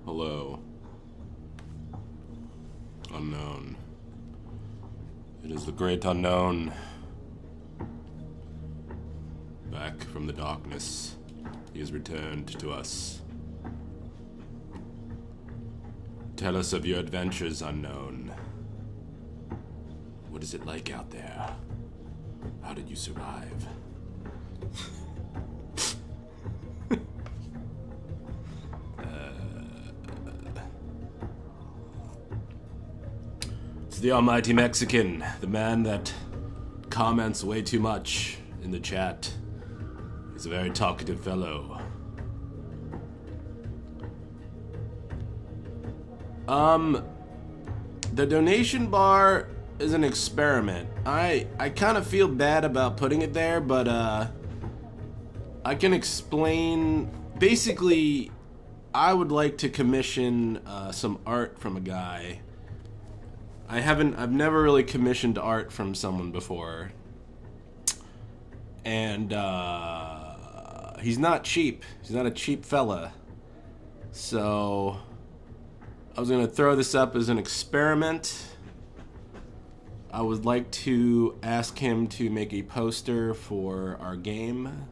Hello. Unknown. It is the great unknown. Back from the darkness, he has returned to us. Tell us of your adventures, unknown. What is it like out there? How did you survive? It's the almighty Mexican, the man that comments way too much in the chat. He's a very talkative fellow. The donation bar is an experiment. I kind of feel bad about putting it there, but I can explain. Basically, I would like to commission some art from a guy. I've never really commissioned art from someone before. And he's not cheap. He's not a cheap fella. So I was gonna throw this up as an experiment. I would like to ask him to make a poster for our game.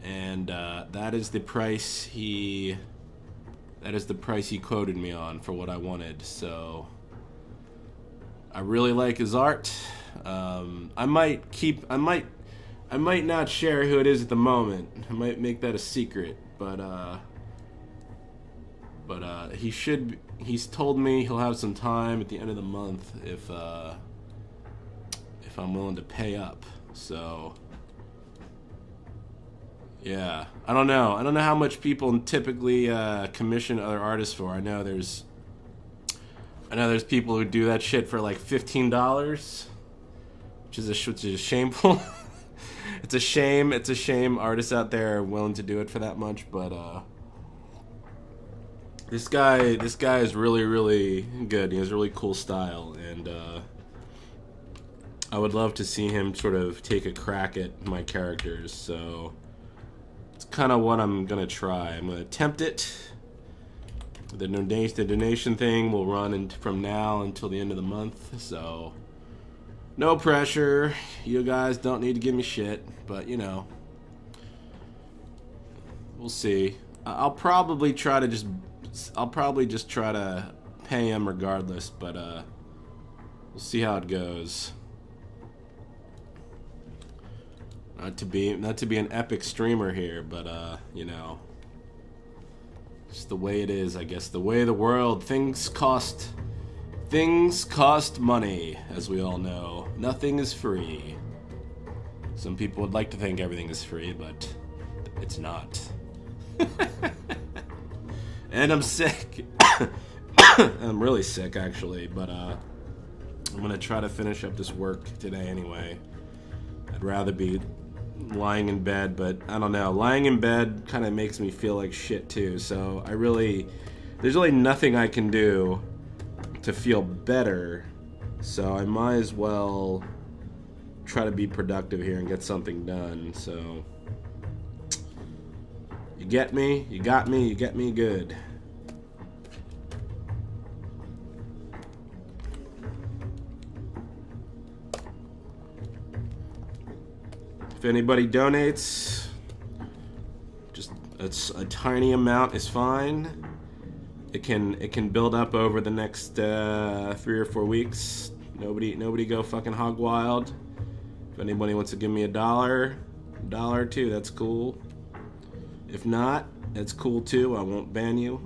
And that is the price he quoted me on for what I wanted. So I really like his art. I might not share who it is at the moment. I might make that a secret, but he's told me he'll have some time at the end of the month if I'm willing to pay up. So yeah, I don't know how much people typically commission other artists for. I know there's people who do that shit for like $15, which is shameful. It's a shame artists out there are willing to do it for that much, but this guy is really, really good. He has a really cool style, and I would love to see him sort of take a crack at my characters. So it's kind of what I'm gonna try. I'm gonna attempt it. The donation thing will run from now until the end of the month, so no pressure. You guys don't need to give me shit, but you know, we'll see. I'll probably just try to pay him regardless, but we'll see how it goes. Not to be an epic streamer here, but you know, just the way it is, I guess. The way of the world. Things cost money, as we all know. Nothing is free. Some people would like to think everything is free, but it's not. And I'm sick. I'm really sick, actually, but I'm gonna try to finish up this work today anyway. I'd rather be lying in bed, but I don't know. Lying in bed kind of makes me feel like shit too, so there's really nothing I can do to feel better, so I might as well try to be productive here and get something done. So you get me, you got me, you get me good. If anybody donates, just a tiny amount is fine. It can build up over the next 3 or 4 weeks. Nobody go fucking hog wild. If anybody wants to give me $1 or $2, that's cool. If not, that's cool too. I won't ban you.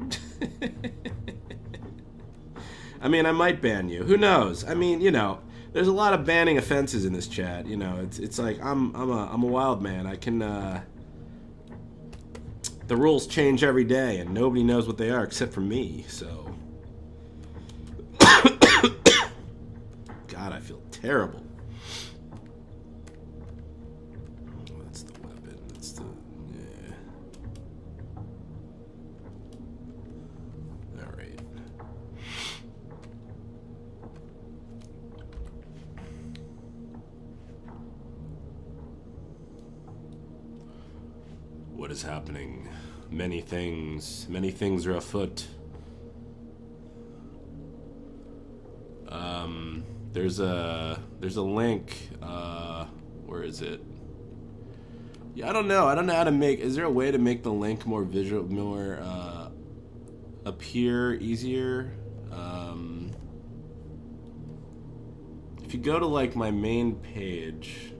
I mean, I might ban you. Who knows? I mean, you know, there's a lot of banning offenses in this chat. You know, it's like I'm a wild man. I can. The rules change every day, and nobody knows what they are except for me. So, God, I feel terrible. That's the weapon. That's the yeah. All right. is happening? Many things are afoot. There's a link. Where is it? Yeah, I don't know how to make. Is there a way to make the link more visual, more appear easier? If you go to like my main page,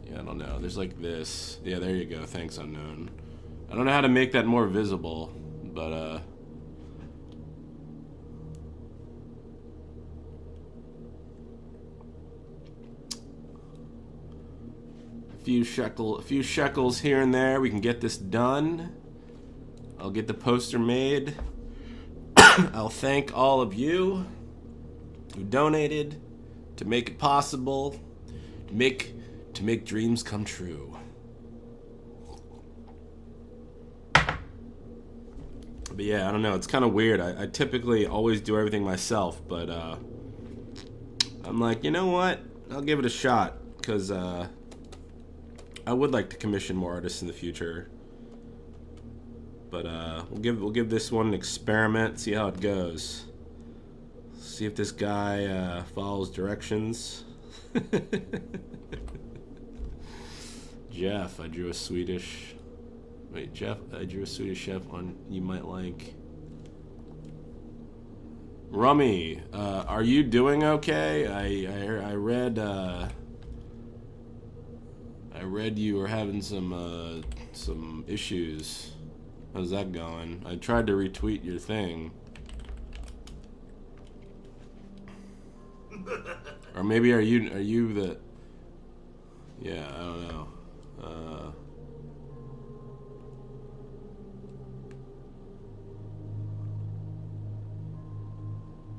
yeah, I don't know. There's like this. Yeah, there you go. Thanks, unknown. I don't know how to make that more visible, but a few shekels here and there. We can get this done. I'll get the poster made. I'll thank all of you who donated to make it possible, to make dreams come true. But yeah, I don't know. It's kind of weird. I typically always do everything myself, but I'm like, you know what? I'll give it a shot, because I would like to commission more artists in the future. But we'll give this one an experiment, see how it goes. See if this guy follows directions. Jeff, I drew a Swedish. Wait, Jeff, I drew a Swedish chef on you might like. Rummy, are you doing okay? I read you were having some issues. How's that going? I tried to retweet your thing. Or maybe are you the... Yeah, I don't know.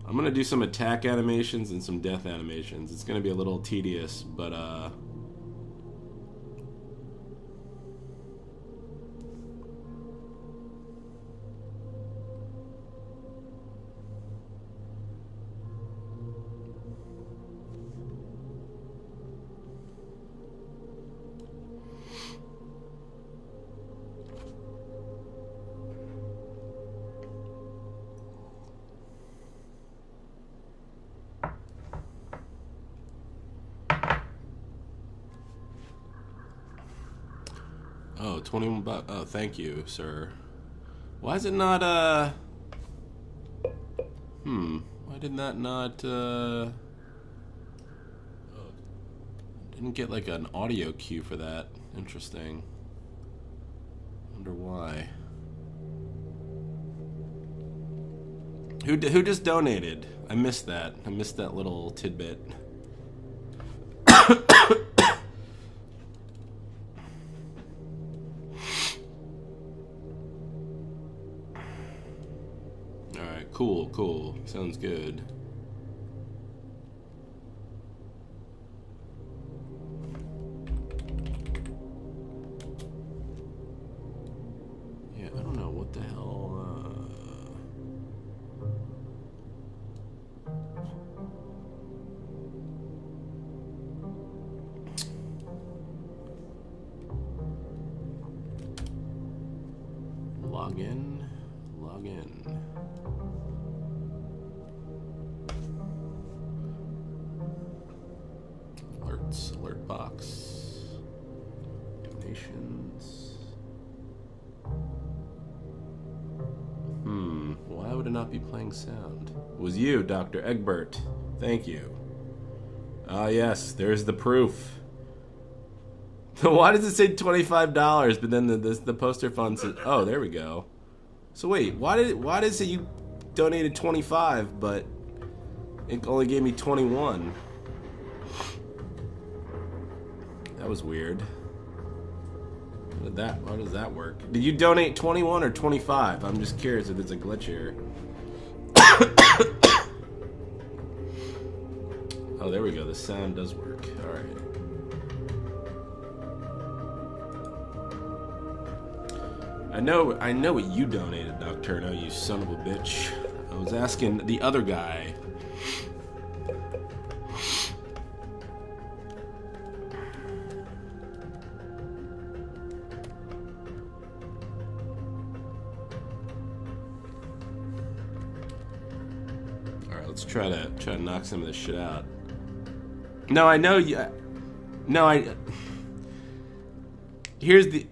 I'm gonna do some attack animations and some death animations. It's gonna be a little tedious, but oh, 21 bucks. Oh, thank you, sir. Why is it not, why did that not, didn't get, like, an audio cue for that. Interesting. Wonder why. Who just donated? I missed that. I missed that little tidbit. Cool. Sounds good. Yeah, I don't know what the hell. Log in. Alert box. Donations. Why would it not be playing sound? It was you, Dr. Egbert. Thank you. Ah, yes, there's the proof. Why does it say $25? But then the poster fund says, oh, there we go. So wait, why does it you donated 25, but it only gave me 21? That was weird. How does that work? Did you donate 21 or 25? I'm just curious if there's a glitch here. Oh, there we go. The sound does work. All right. I know what you donated, Nocturno, you son of a bitch. I was asking the other guy. Let's try to knock some of this shit out. No, I know you. No, here's the.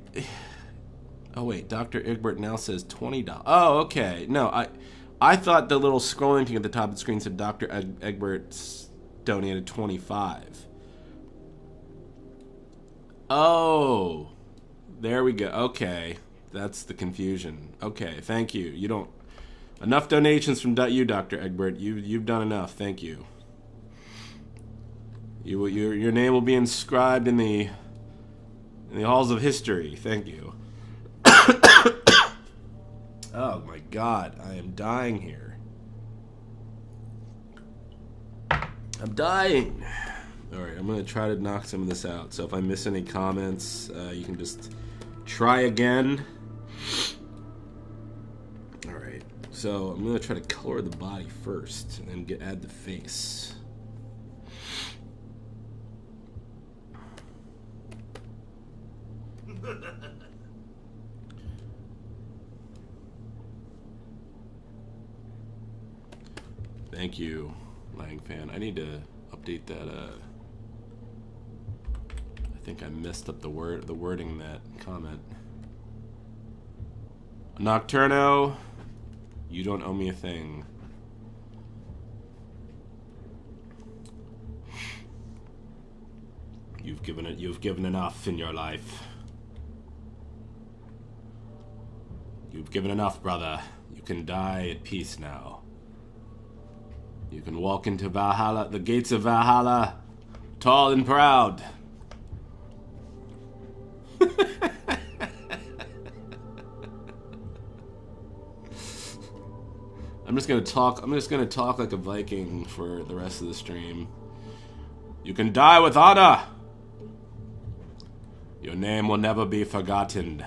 Oh wait, Dr. Egbert now says $20. Oh, okay. No, I thought the little scrolling thing at the top of the screen said Dr. Egbert's donated 25. Oh, there we go. Okay, that's the confusion. Okay, thank you. You don't enough donations from you, Dr. Egbert. You've done enough. Thank you. Your name will be inscribed in the halls of history. Thank you. Oh my God, I am dying here. I'm dying. All right, I'm gonna try to knock some of this out. So if I miss any comments, you can just try again. All right, so I'm gonna try to color the body first, and then add the face. Thank you, Lang fan. I need to update that. I think I messed up the wording in that comment. Nocturno, you don't owe me a thing. You've given enough in your life. You've given enough, brother. You can die at peace now. You can walk into Valhalla, the gates of Valhalla, tall and proud. I'm just gonna talk like a Viking for the rest of the stream. You can die with honor. Your name will never be forgotten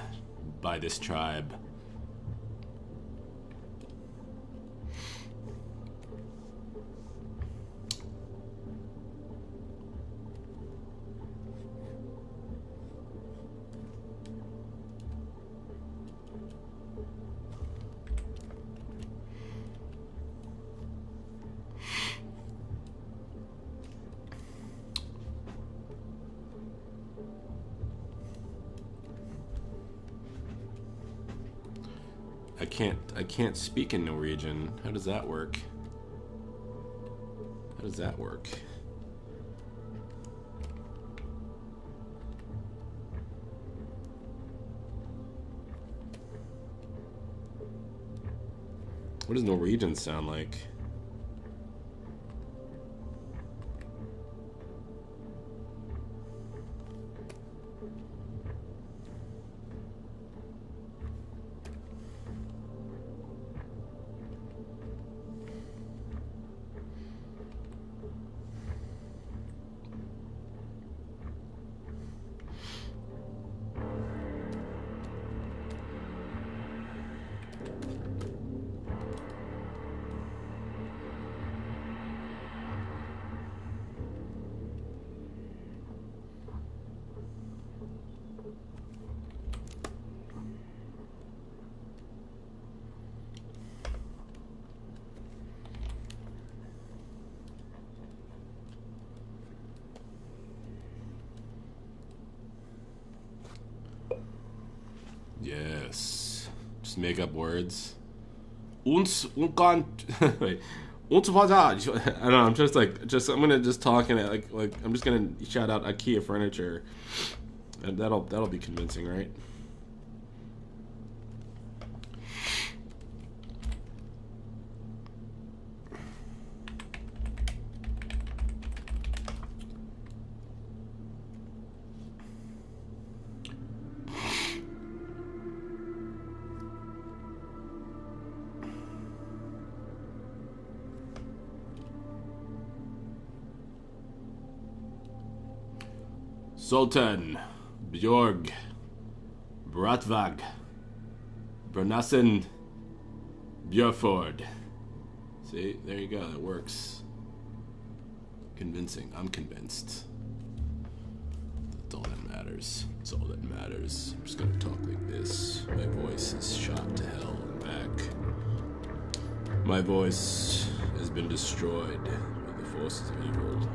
by this tribe. I can't speak in Norwegian. How does that work? How does that work? What does Norwegian sound like? Yes. Just make up words. Wait. I don't know. I'm just I'm gonna just talk and like I'm just gonna shout out IKEA furniture, and that'll be convincing, right? Sultan, Bjorg, Bratvag, Bernassen, Björford. See, there you go, that works. Convincing, I'm convinced. That's all that matters. That's all that matters. I'm just gonna talk like this. My voice is shot to hell and back. My voice has been destroyed by the forces of evil.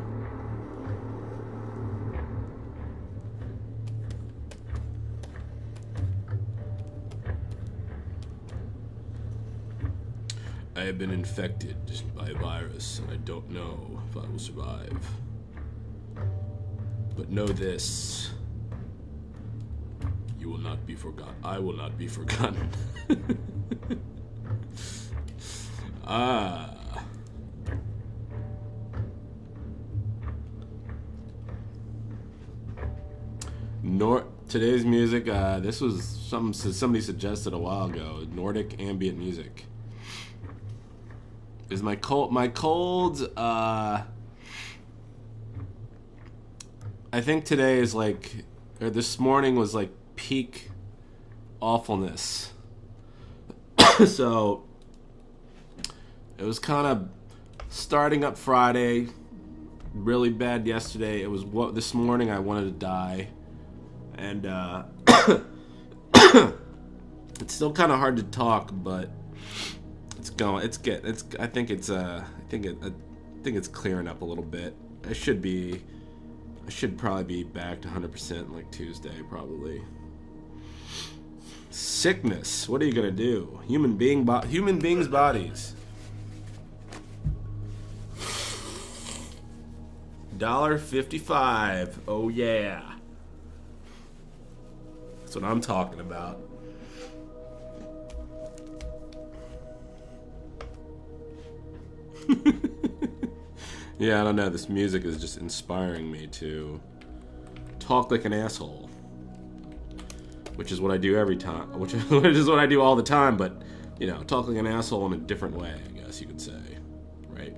I have been infected by a virus, and I don't know if I will survive. But know this. You will not be forgotten. I will not be forgotten. Today's music, this was somebody suggested a while ago. Nordic ambient music. Is my colds, I think today is like, or this morning was like peak awfulness. So it was kind of starting up Friday, really bad yesterday. It was this morning I wanted to die, and it's still kind of hard to talk, but it's going. I think it's clearing up a little bit. I should probably be back to 100% like Tuesday, probably. Sickness. What are you gonna do? Human beings' bodies. $1.55. Oh yeah. That's what I'm talking about. Yeah, I don't know. This music is just inspiring me to talk like an asshole, which is what I do every time. Which is what I do all the time. But you know, talk like an asshole in a different way, I guess you could say, right?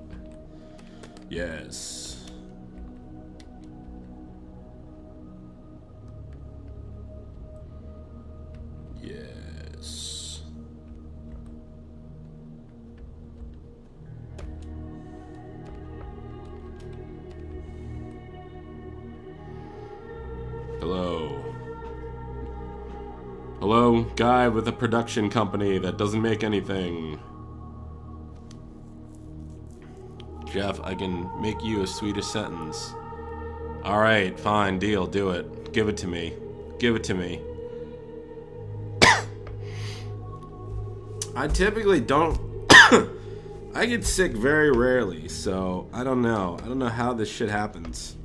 Yes. Yes. Hello. Hello, guy with a production company that doesn't make anything. Jeff, I can make you a Swedish sentence. Alright, fine, deal, do it. Give it to me. Give it to me. I typically don't... I get sick very rarely, so I don't know. I don't know how this shit happens.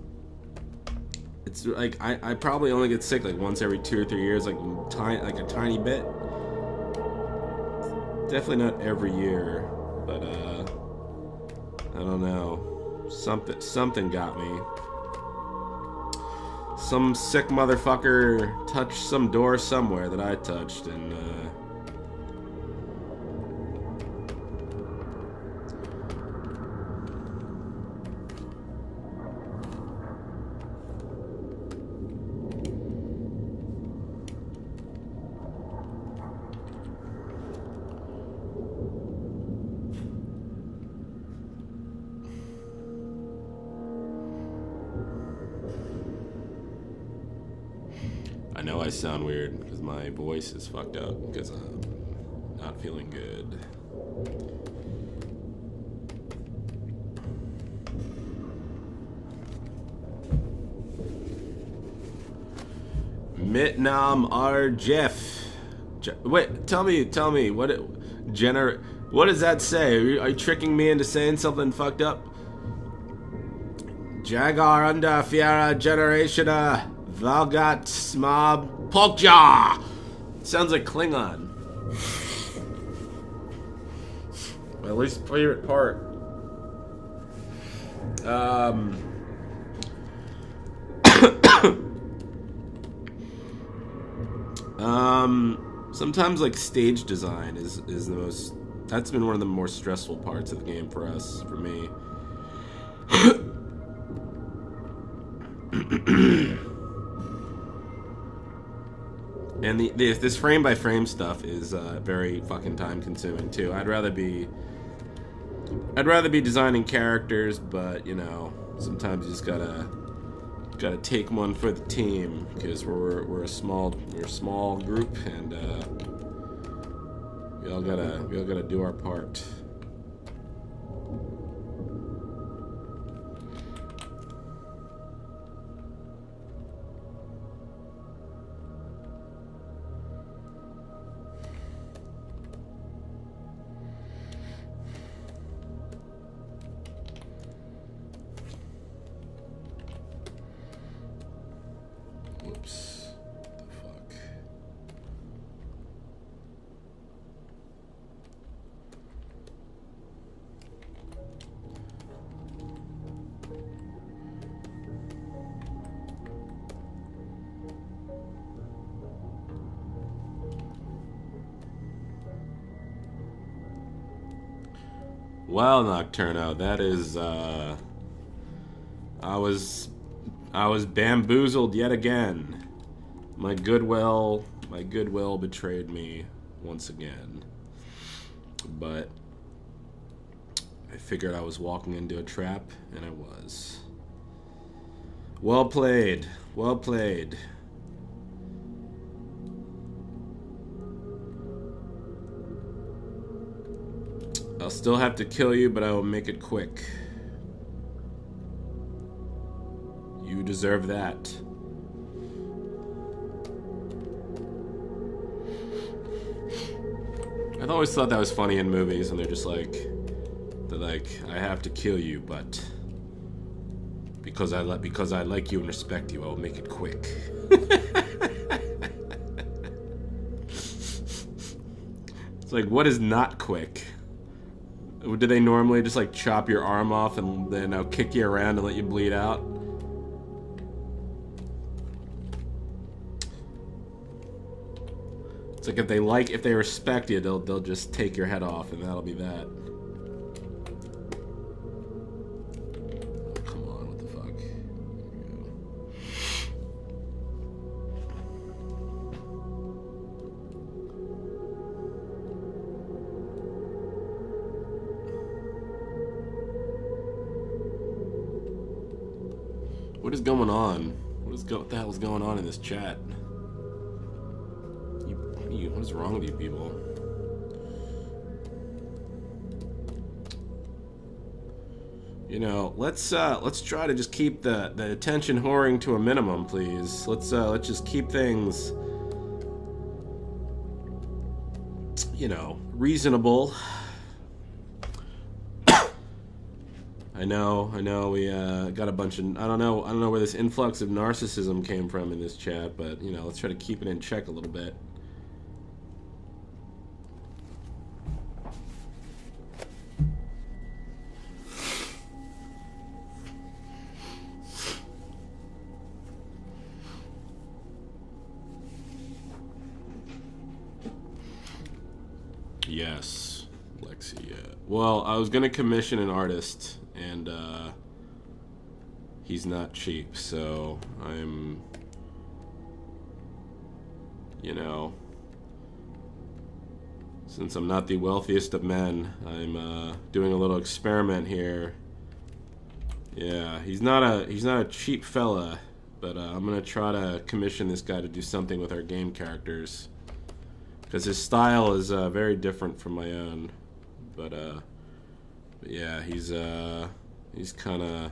It's like, I probably only get sick like once every 2 or 3 years, like a tiny bit. Definitely not every year, but I don't know. Something got me. Some sick motherfucker touched some door somewhere that I touched, and I know I sound weird because my voice is fucked up because I'm not feeling good. Mitnam R. Jeff. Wait, tell me, what does that say? Are you tricking me into saying something fucked up? Jagar under Fiera Generationa Valgat Smob Polkja. Sounds like Klingon. My least favorite part. Sometimes like stage design is the most. That's been one of the more stressful parts of the game for us, for me. And this frame by frame stuff is very fucking time consuming too. I'd rather be designing characters, but you know, sometimes you just gotta take one for the team because we're a small group, and we all gotta do our part. Whoops. What the fuck? Well, Nocturno, that is, I was bamboozled yet again. My goodwill betrayed me once again. But I figured I was walking into a trap, and I was. Well played. Well played. I'll still have to kill you, but I will make it quick. You deserve that. I've always thought that was funny in movies, and they're like, I have to kill you, but because I like you and respect you, I will make it quick. It's like, what is not quick? Do they normally just like chop your arm off and then kick you around and let you bleed out? It's like if they respect you, they'll just take your head off and that'll be that. Oh, come on, what the fuck? What is going on? What the hell is going on in this chat? What is wrong with you people? You know, let's try to just keep the attention whoring to a minimum, please. Let's just keep things, you know, reasonable. I know we got a bunch of I don't know where this influx of narcissism came from in this chat, but you know, let's try to keep it in check a little bit. Yes, Lexi, yeah. Well, I was gonna commission an artist, and he's not cheap, so I'm, you know, since I'm not the wealthiest of men, I'm doing a little experiment here. Yeah, he's not a cheap fella, but I'm gonna try to commission this guy to do something with our game characters. Because his style is very different from my own, but yeah, he's kind of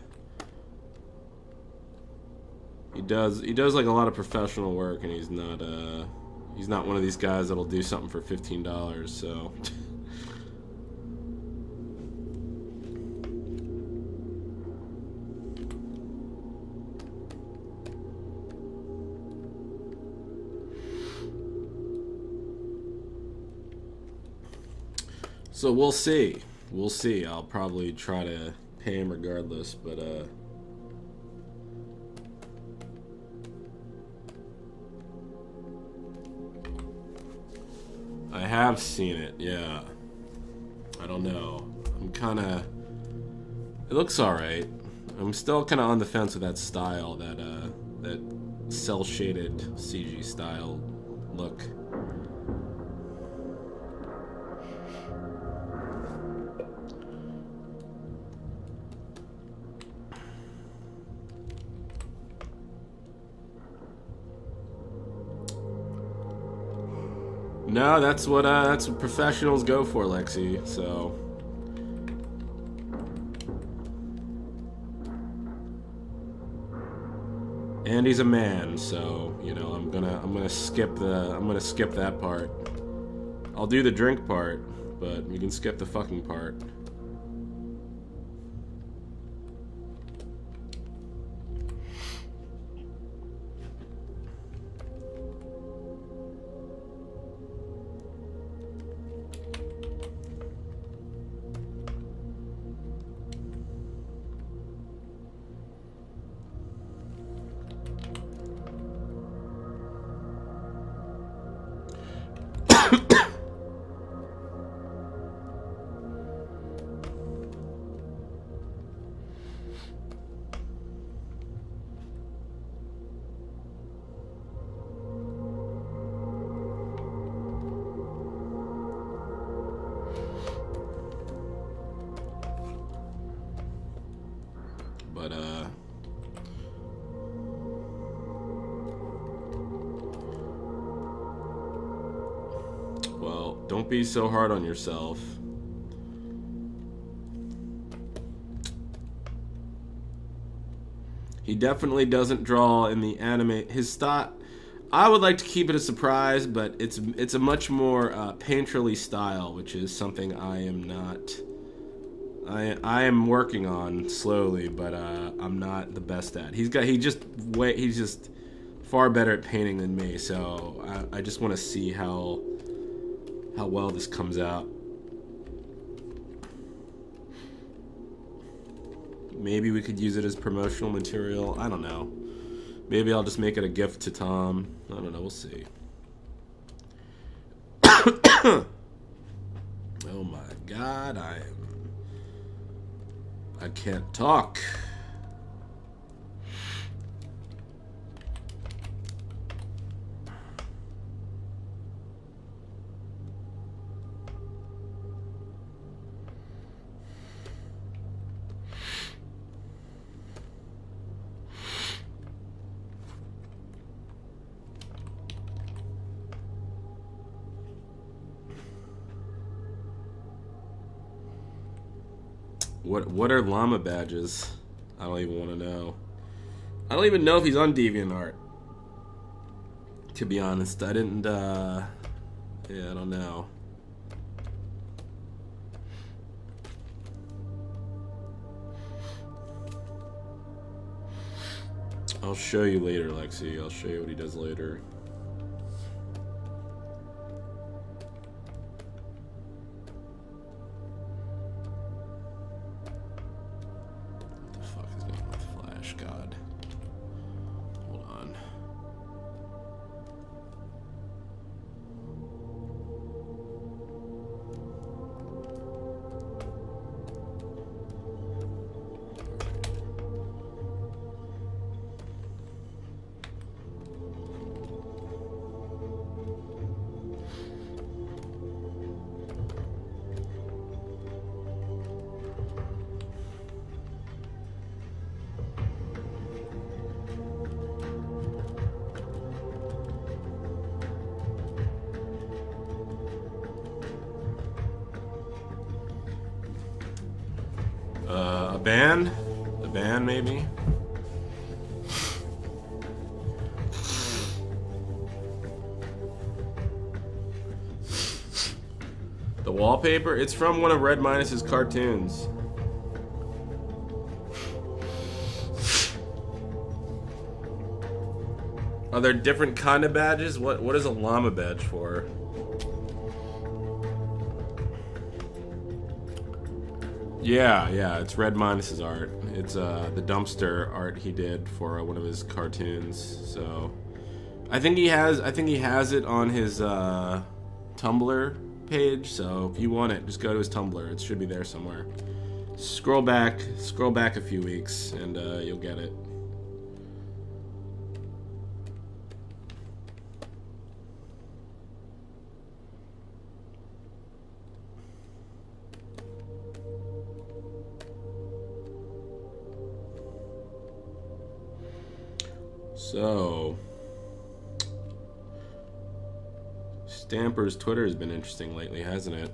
he does like a lot of professional work, and he's not one of these guys that'll do something for $15. So. So we'll see. We'll see. I'll probably try to pay him regardless, but I have seen it, yeah. I don't know. I'm kinda it looks alright. I'm still kinda on the fence with that style, that cell shaded CG style look. No, that's what professionals go for, Lexi. So, and he's a man, so you know I'm gonna skip that part. I'll do the drink part, but we can skip the fucking part. Don't be so hard on yourself. He definitely doesn't draw in the anime. His style, I would like to keep it a surprise, but it's a much more painterly style, which is something I am not. I am working on slowly, but I'm not the best at. He's just far better at painting than me. So I just want to see how well this comes out. Maybe we could use it as promotional material. I don't know. Maybe I'll just make it a gift to Tom. I don't know. We'll see. Oh my God, I can't talk. What are llama badges? I don't even want to know. I don't even know if he's on DeviantArt. To be honest, I didn't. Yeah, I don't know. I'll show you later, Lexi. I'll show you what he does later. A band maybe? The wallpaper? It's from one of Red Minus's cartoons. Are there different kind of badges? What is a llama badge for? Yeah, it's Red Minus's art. It's the dumpster art he did for one of his cartoons. So, I think he has it on his Tumblr page. So if you want it, just go to his Tumblr. It should be there somewhere. Scroll back a few weeks, and you'll get it. So, Stamper's Twitter has been interesting lately, hasn't it?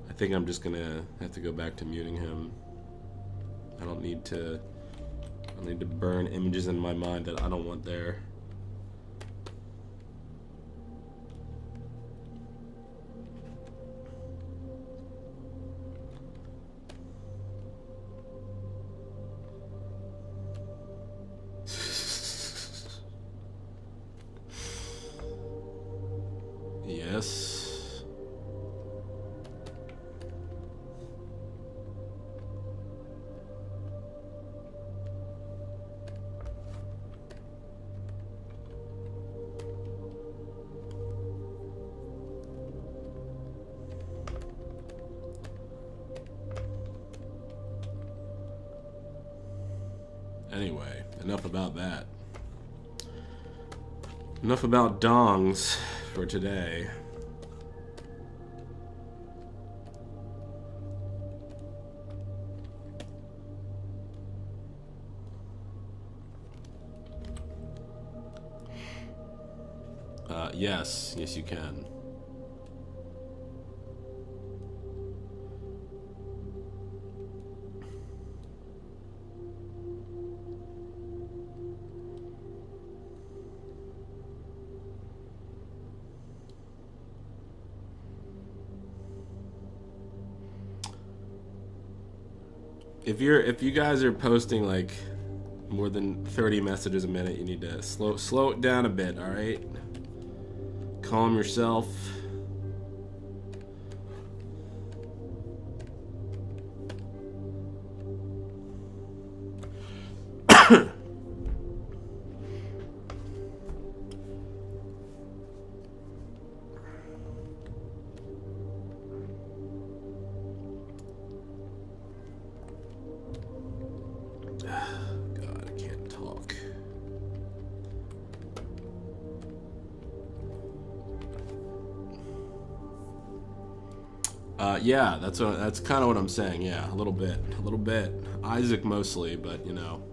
I think I'm just gonna have to go back to muting him. I don't need to burn images in my mind that I don't want there. Yes. Anyway, enough about that. enough about dongs for today. Yes, you can. If you guys are posting like more than 30 messages a minute, you need to slow it down a bit, all right? Calm yourself. God, I can't talk. Yeah, that's kind of what I'm saying. Yeah, a little bit. Isaac mostly, but you know.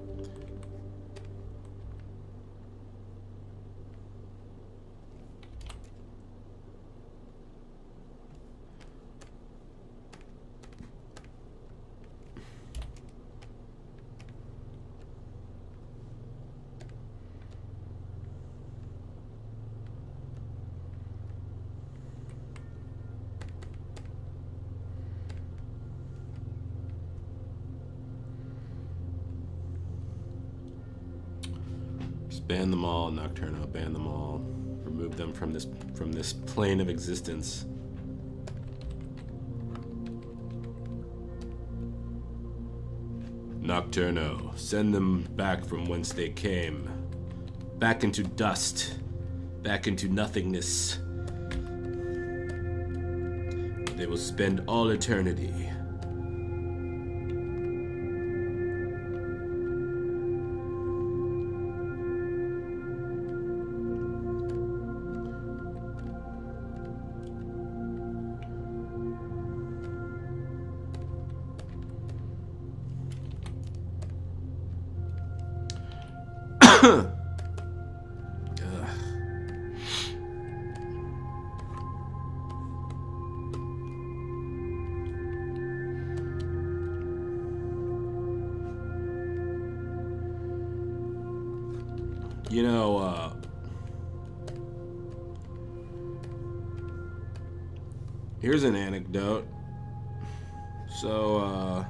Ban them all, Nocturno. Ban them all. Remove them from this plane of existence. Nocturno, send them back from whence they came. Back into dust. Back into nothingness. They will spend all eternity. You know, here's an anecdote. So,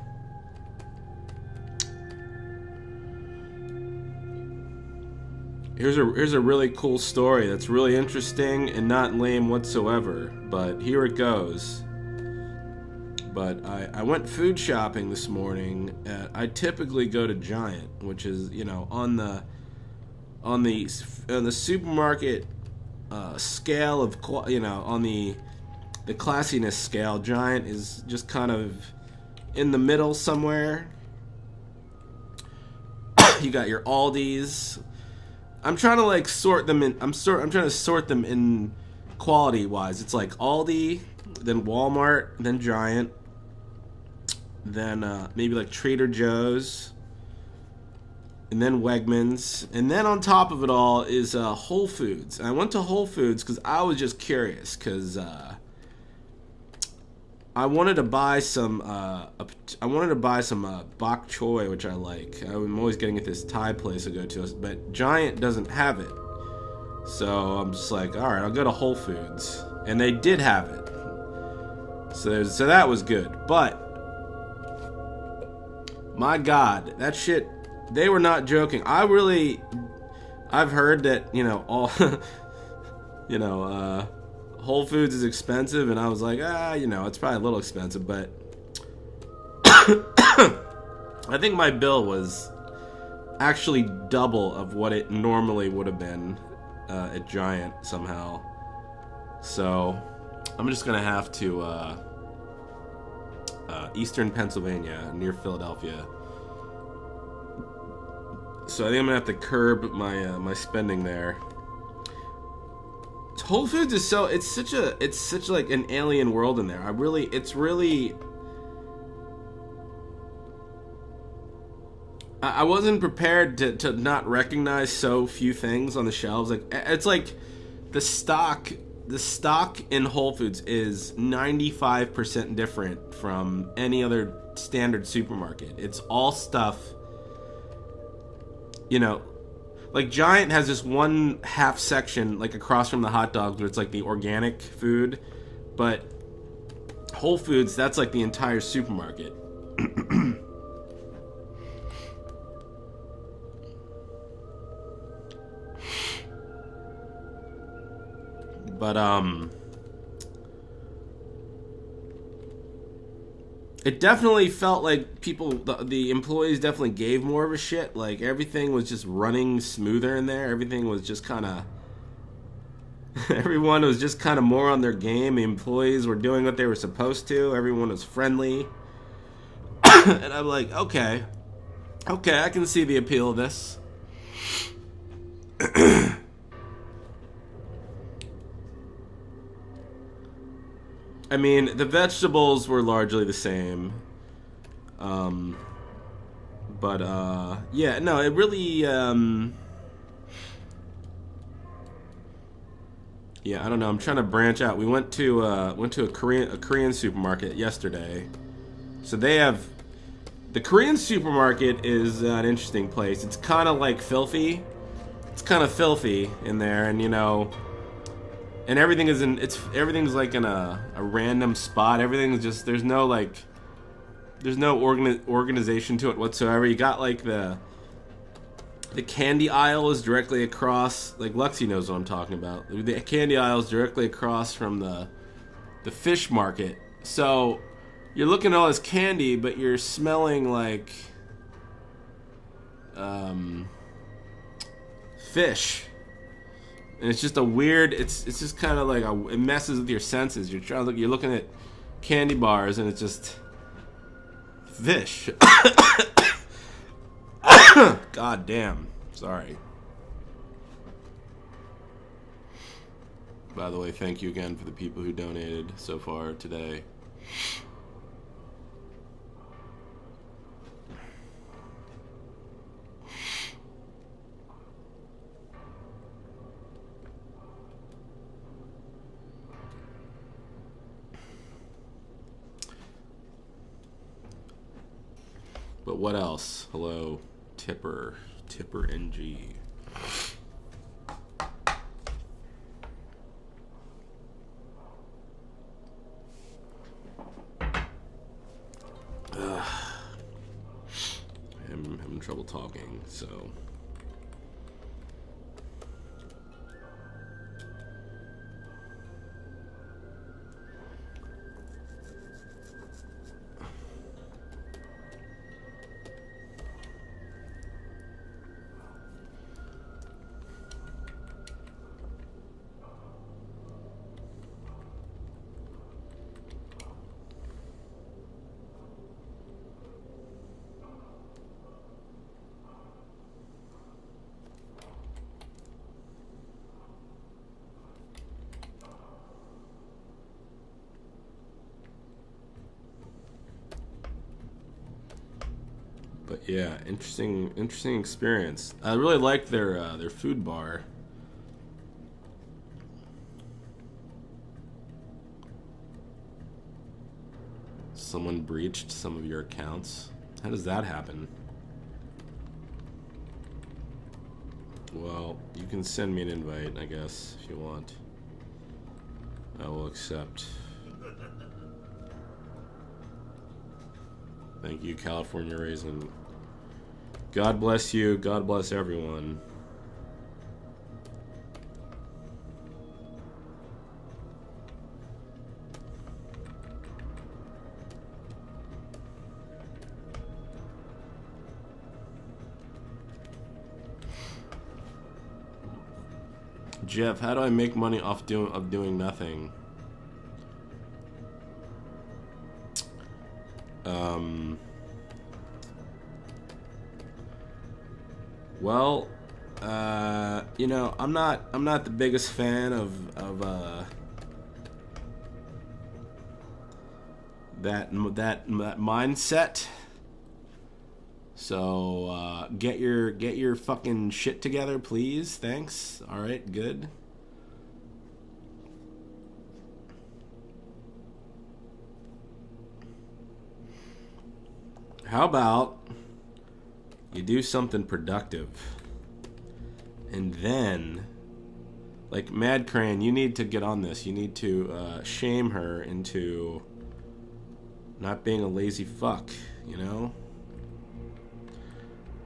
here's a really cool story that's really interesting and not lame whatsoever, but here it goes. But I went food shopping this morning. I typically go to Giant, which is, you know, on the supermarket scale of, you know, on the classiness scale, Giant is just kind of in the middle somewhere. You got your Aldis. I'm trying to like sort them in. I'm trying to sort them in quality wise. It's like Aldi, then Walmart, then Giant, then maybe like Trader Joe's, and then Wegmans, and then on top of it all is Whole Foods. And I went to Whole Foods because I was just curious, because I wanted to buy some bok choy, which I like. I'm always getting at this Thai place I go to, but Giant doesn't have it. So I'm just like, all right, I'll go to Whole Foods, and they did have it. So that was good. But my God, that shit, they were not joking. I've heard that, you know, all you know, Whole Foods is expensive, and I was like, you know, it's probably a little expensive, but I think my bill was actually double of what it normally would have been at Giant somehow. So I'm just gonna have to Eastern Pennsylvania, near Philadelphia. So I think I'm gonna have to curb my my spending there. Whole Foods is so, it's such like an alien world in there. I wasn't prepared to not recognize so few things on the shelves. Like, it's like the stock in Whole Foods is 95% different from any other standard supermarket. It's all stuff, you know, like Giant has this one half section like across from the hot dogs where it's like the organic food, but Whole Foods, that's like the entire supermarket. But it definitely felt like the employees definitely gave more of a shit. Like, everything was just running smoother in there. Everything was just kind of... Everyone was just kind of more on their game. The employees were doing what they were supposed to. Everyone was friendly. And I'm like, okay, I can see the appeal of this. I mean, the vegetables were largely the same. But yeah, no, it really, yeah, I don't know. I'm trying to branch out. We went to a Korean supermarket yesterday. So they have, the Korean supermarket is an interesting place. It's kind of like filthy. It's kind of filthy in there, and you know, and everything is everything's like in a random spot. Everything's just, there's no organization to it whatsoever. You got like the candy aisle is directly across, like Luxie knows what I'm talking about. The candy aisle is directly across from the fish market. So you're looking at all this candy, but you're smelling like fish. And it's just a weird, it's just kind of like it messes with your senses. You're looking at candy bars and it's just fish. God damn. Sorry. By the way, thank you again for the people who donated so far today. But what else? Hello, Tipper NG. I'm having trouble talking, so. But yeah, interesting experience. I really liked their food bar. Someone breached some of your accounts. How does that happen? Well, you can send me an invite, I guess, if you want. I will accept. Thank you, California Raisin. God bless you. God bless everyone. Jeff, how do I make money off doing nothing? Well, You know, I'm not the biggest fan of that mindset. So get your fucking shit together, please. Thanks. All right, good. How about you do something productive? And then, like, Mad Crane, you need to get on this. You need to shame her into not being a lazy fuck, you know?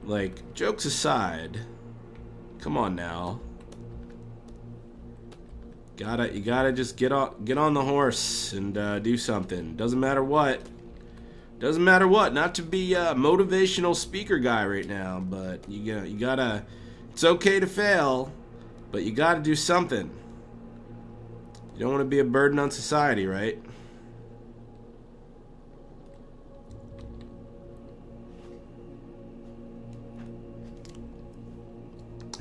Like, jokes aside, come on now. You gotta just get on the horse and do something. Doesn't matter what. Doesn't matter what. Not to be a motivational speaker guy right now, but you gotta. It's okay to fail, but you gotta do something. You don't want to be a burden on society, right?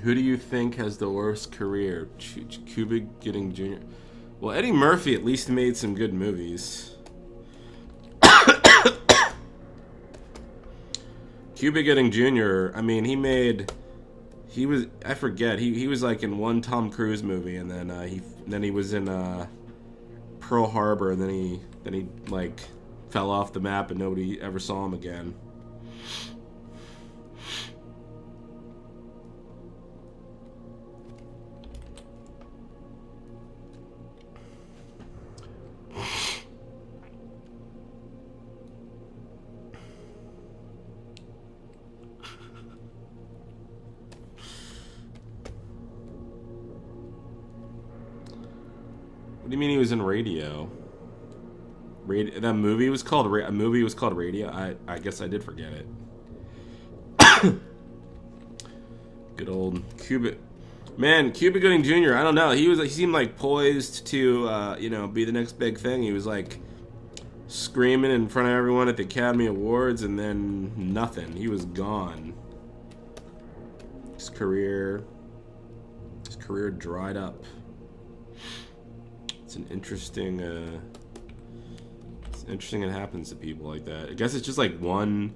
Who do you think has the worst career? Cuba Gooding Jr.? Well, Eddie Murphy at least made some good movies. Cuba Gooding Jr., I mean, he was like in one Tom Cruise movie, and then he was in Pearl Harbor, and then he like fell off the map and nobody ever saw him again. What do you mean he was in Radio? That movie was called Radio. I guess I did forget it. Good old Cuba Gooding Jr. I don't know. He seemed like poised to be the next big thing. He was like screaming in front of everyone at the Academy Awards, and then nothing. He was gone. His career dried up. It's interesting it happens to people like that. I guess it's just like you can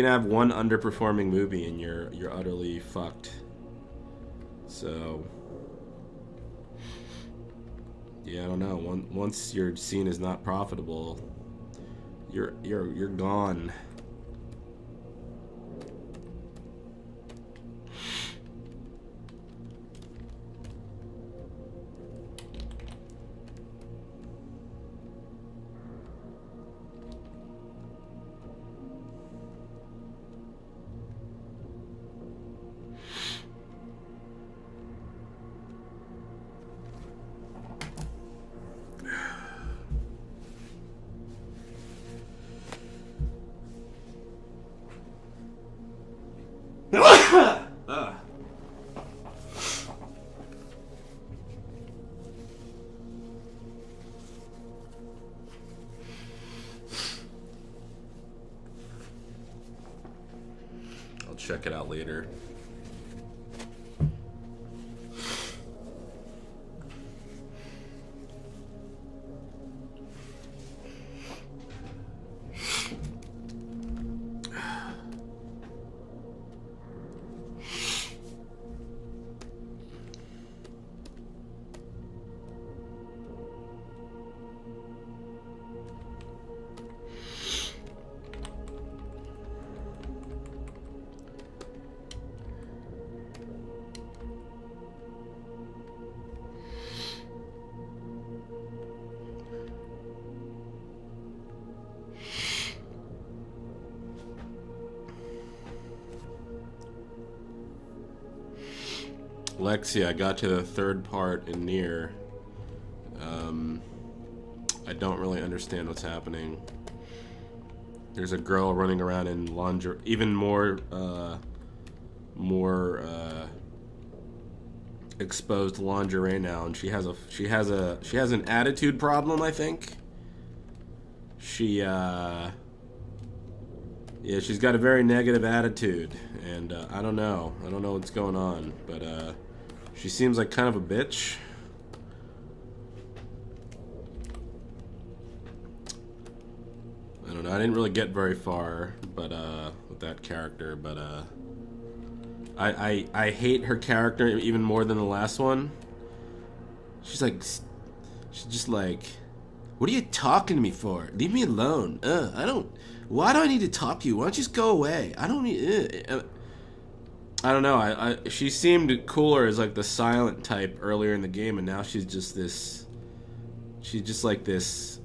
have one underperforming movie and you're utterly fucked. So yeah, I don't know. Once your scene is not profitable, you're gone. I'll check it out later. Lexi, I got to the third part in Nier. I don't really understand what's happening. There's a girl running around in lingerie, even more exposed lingerie now, and she has an attitude problem, I think. She Yeah, she's got a very negative attitude, and I don't know what's going on, but she seems like kind of a bitch. I don't know. I didn't really get very far, but with that character, but I hate her character even more than the last one. She's just like, what are you talking to me for? Leave me alone. I don't. Why do I need to talk to you? Why don't you just go away? I don't need. I don't know. She seemed cooler as like the silent type earlier in the game, and now she's just this. She's just like this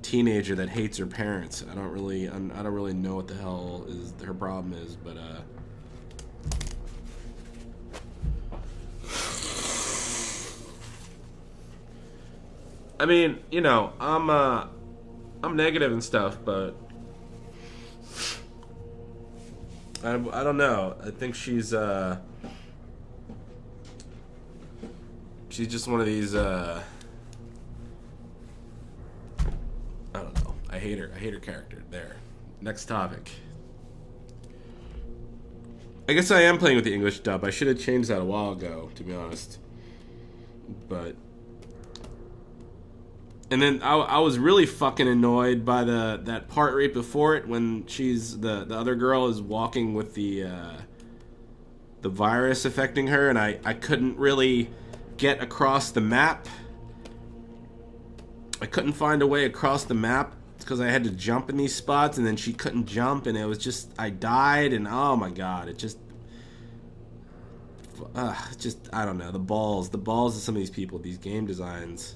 teenager that hates her parents. I don't really know what the hell is her problem is, but I mean, you know, I'm negative and stuff, but I don't know. I think she's just one of these I don't know. I hate her character. There. Next topic. I guess I am playing with the English dub. I should have changed that a while ago, to be honest. But and then I was really fucking annoyed by that part right before it when she's the other girl is walking with the virus affecting her, and I couldn't really get across the map. I couldn't find a way across the map because I had to jump in these spots, and then she couldn't jump, and it was just I died, and oh my god, it just I don't know, the balls of some of these people, these game designs.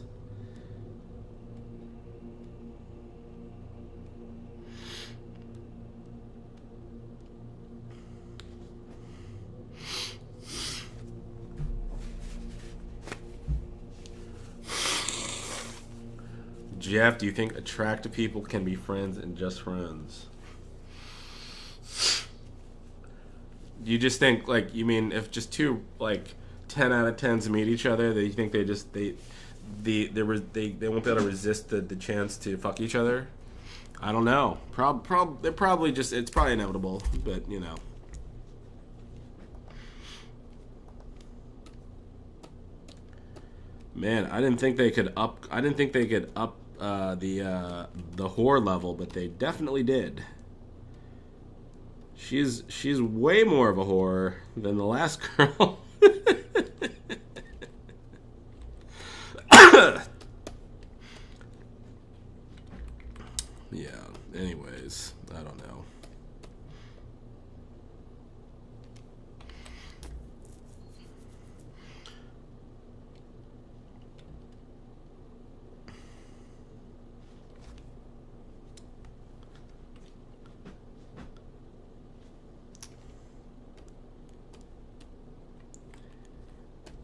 Jeff, do you think attractive people can be friends and just friends? Do you just think, like, you mean if just two, like, 10 out of 10s meet each other, that you think they won't be able to resist the chance to fuck each other? I don't know. They're probably just, it's probably inevitable, but, you know. Man, I didn't think they could up the whore level, but they definitely did. She's way more of a whore than the last girl. Yeah, anyways, I don't know.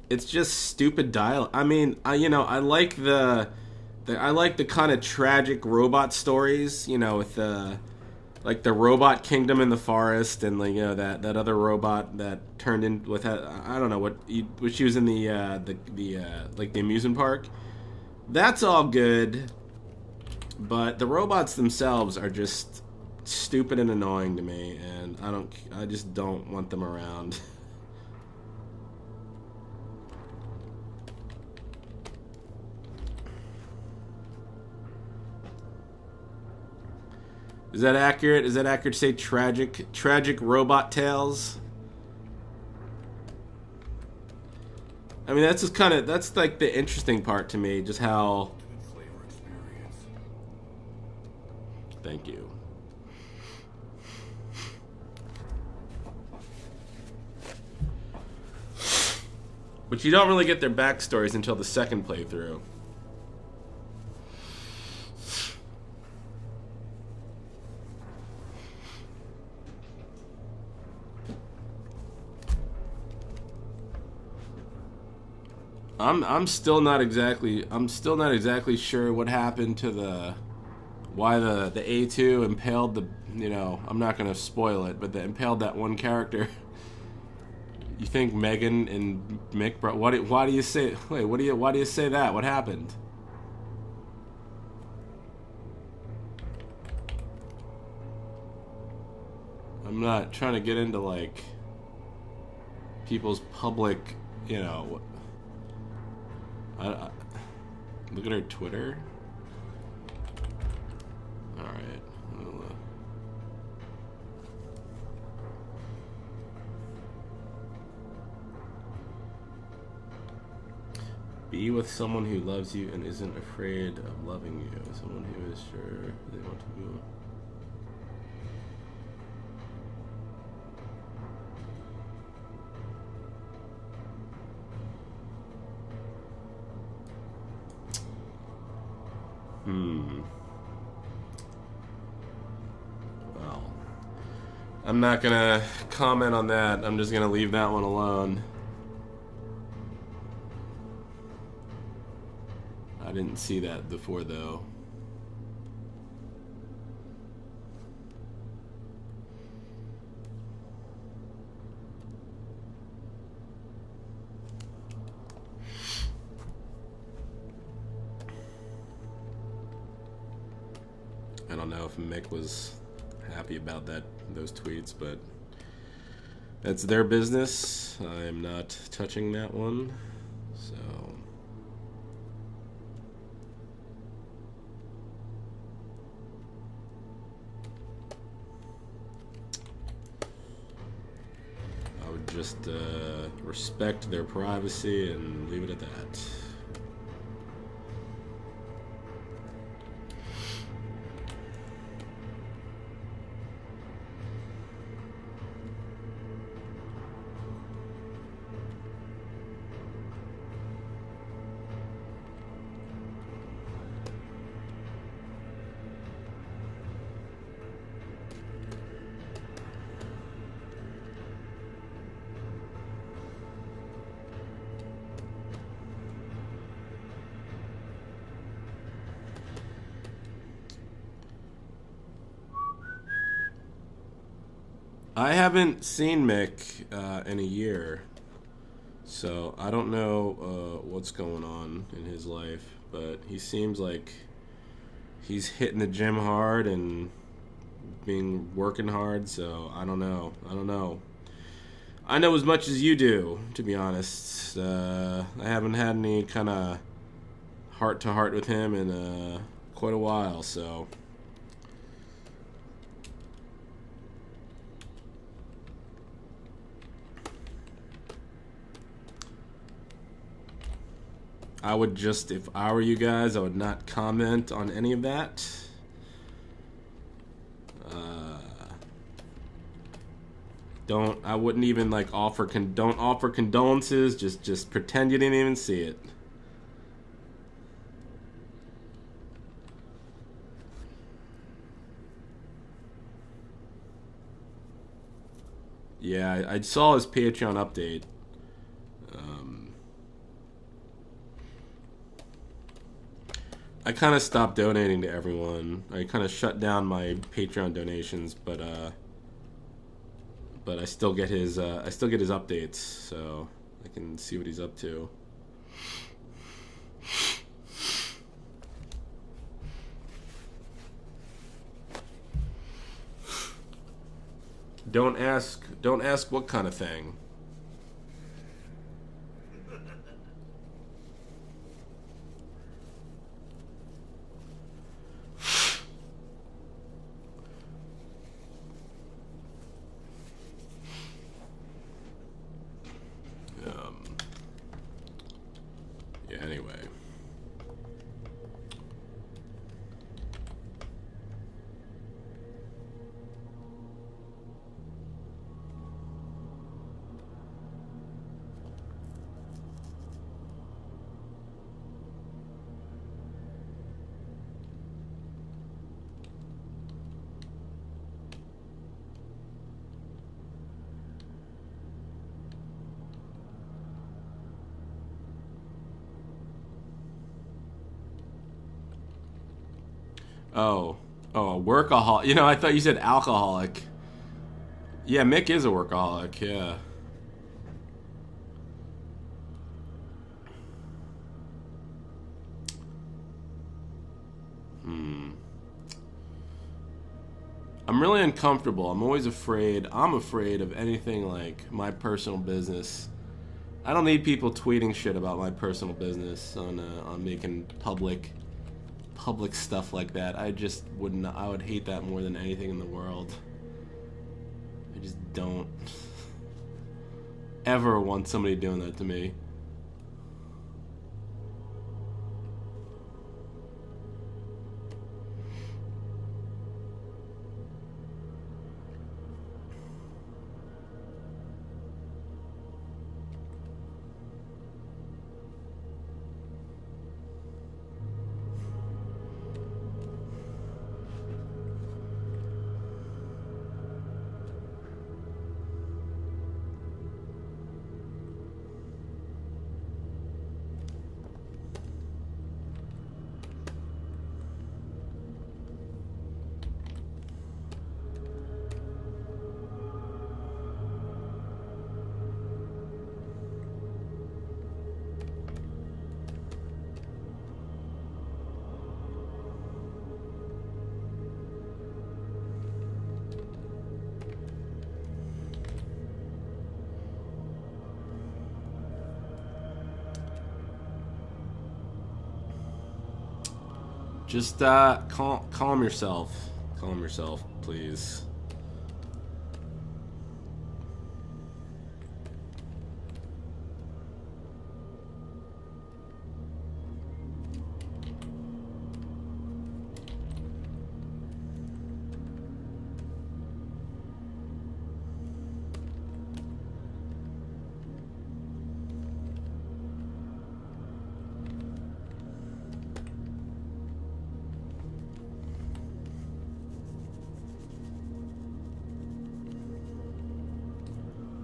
It's just stupid dialogue. I mean, I like the kind of tragic robot stories, you know, with the like the robot kingdom in the forest, and like, you know, that other robot that turned in with I don't know what she was in the like the amusement park. That's all good, but the robots themselves are just stupid and annoying to me, and I just don't want them around. Is that accurate? Is that accurate to say tragic robot tales? I mean, that's just that's like the interesting part to me, just how. Thank you. But you don't really get their backstories until the second playthrough. I'm still not exactly sure what happened to why the A2 impaled the, you know, I'm not gonna spoil it, but they impaled that one character. You think Megan and Mick, why do you say that? What happened? I'm not trying to get into like people's public, you know. Look at her Twitter. All right. Be with someone who loves you and isn't afraid of loving you. Someone who is sure they want to move. Well, I'm not gonna comment on that. I'm just gonna leave that one alone. I didn't see that before, though. I don't know if Mick was happy about those tweets, but that's their business. I'm not touching that one, so. I would just respect their privacy and leave it at that. I haven't seen Mick in a year, so I don't know what's going on in his life, but he seems like he's hitting the gym hard and working hard, so I don't know. I know as much as you do, to be honest. I haven't had any kind of heart-to-heart with him in quite a while, so... I would just, if I were you guys, I would not comment on any of that. I wouldn't even like don't offer condolences. Just pretend you didn't even see it. Yeah, I saw his Patreon update. I kind of stopped donating to everyone. I kind of shut down my Patreon donations, but I still get his updates, so I can see what he's up to. Don't ask what kind of thing. Yeah, anyway. Oh, a workaholic. You know, I thought you said alcoholic. Yeah, Mick is a workaholic, yeah. I'm I'm really uncomfortable. I'm always afraid. I'm afraid of anything like my personal business. I don't need people tweeting shit about my personal business on making public stuff like that. I just wouldn't. I would hate that more than anything in the world. I just don't ever want somebody doing that to me. Just calm yourself. Calm yourself, please.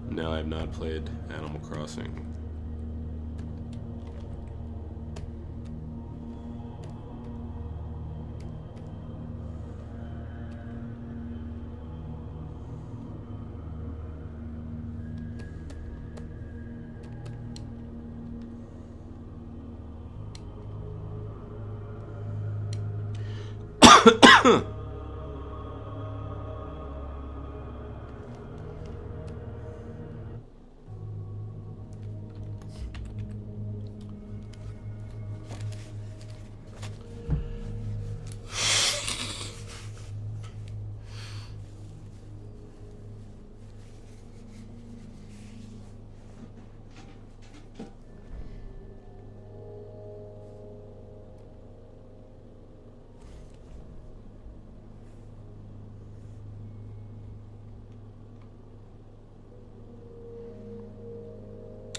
No, I have not played Animal Crossing.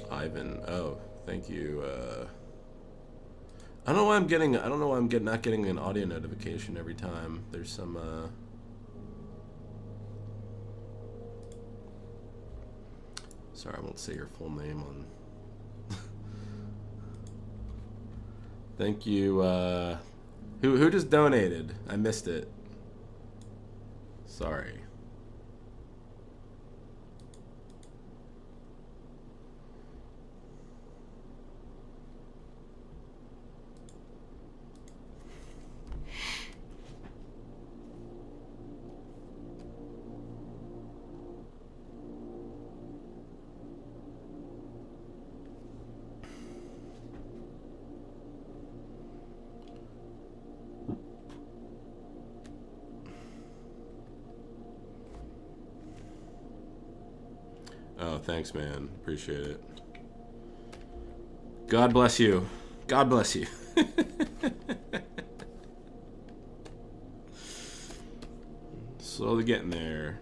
Ivan, oh, thank you. I don't know why I'm getting. I don't know why I'm not getting an audio notification every time. There's some. Sorry, I won't say your full name on. Thank you. Who just donated? I missed it. Sorry. Oh, thanks, man. Appreciate it. God bless you. God bless you. Slowly getting there.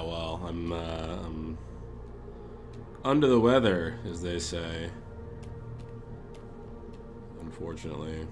Yeah, well, I'm under the weather, as they say. Unfortunately.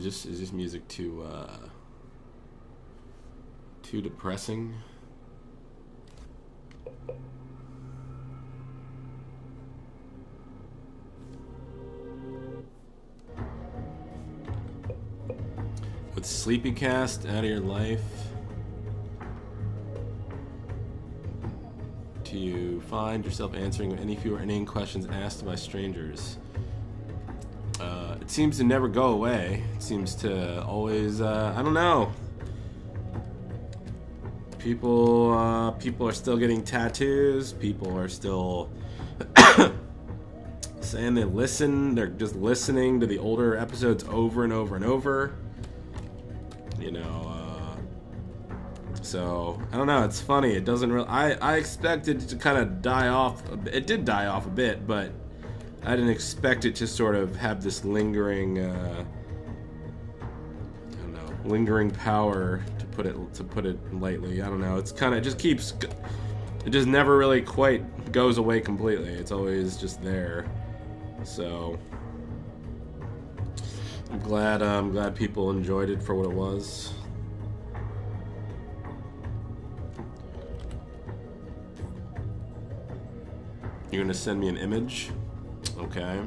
Is this music too depressing? With Sleepycast out of your life, do you find yourself answering any fewer inane questions asked by strangers? It seems to never go away. It seems to always, I don't know. People are still getting tattoos. People are still saying they listen. They're just listening to the older episodes over and over and over. You know, so I don't know. It's funny. It doesn't really. I expected it to kind of die off. It did die off a bit, but I didn't expect it to sort of have this lingering, I don't know, lingering power, to put it lightly. I don't know. It's kind of, it just keeps, it just never really quite goes away completely. It's always just there. So I'm glad people enjoyed it for what it was. You're gonna send me an image? Okay.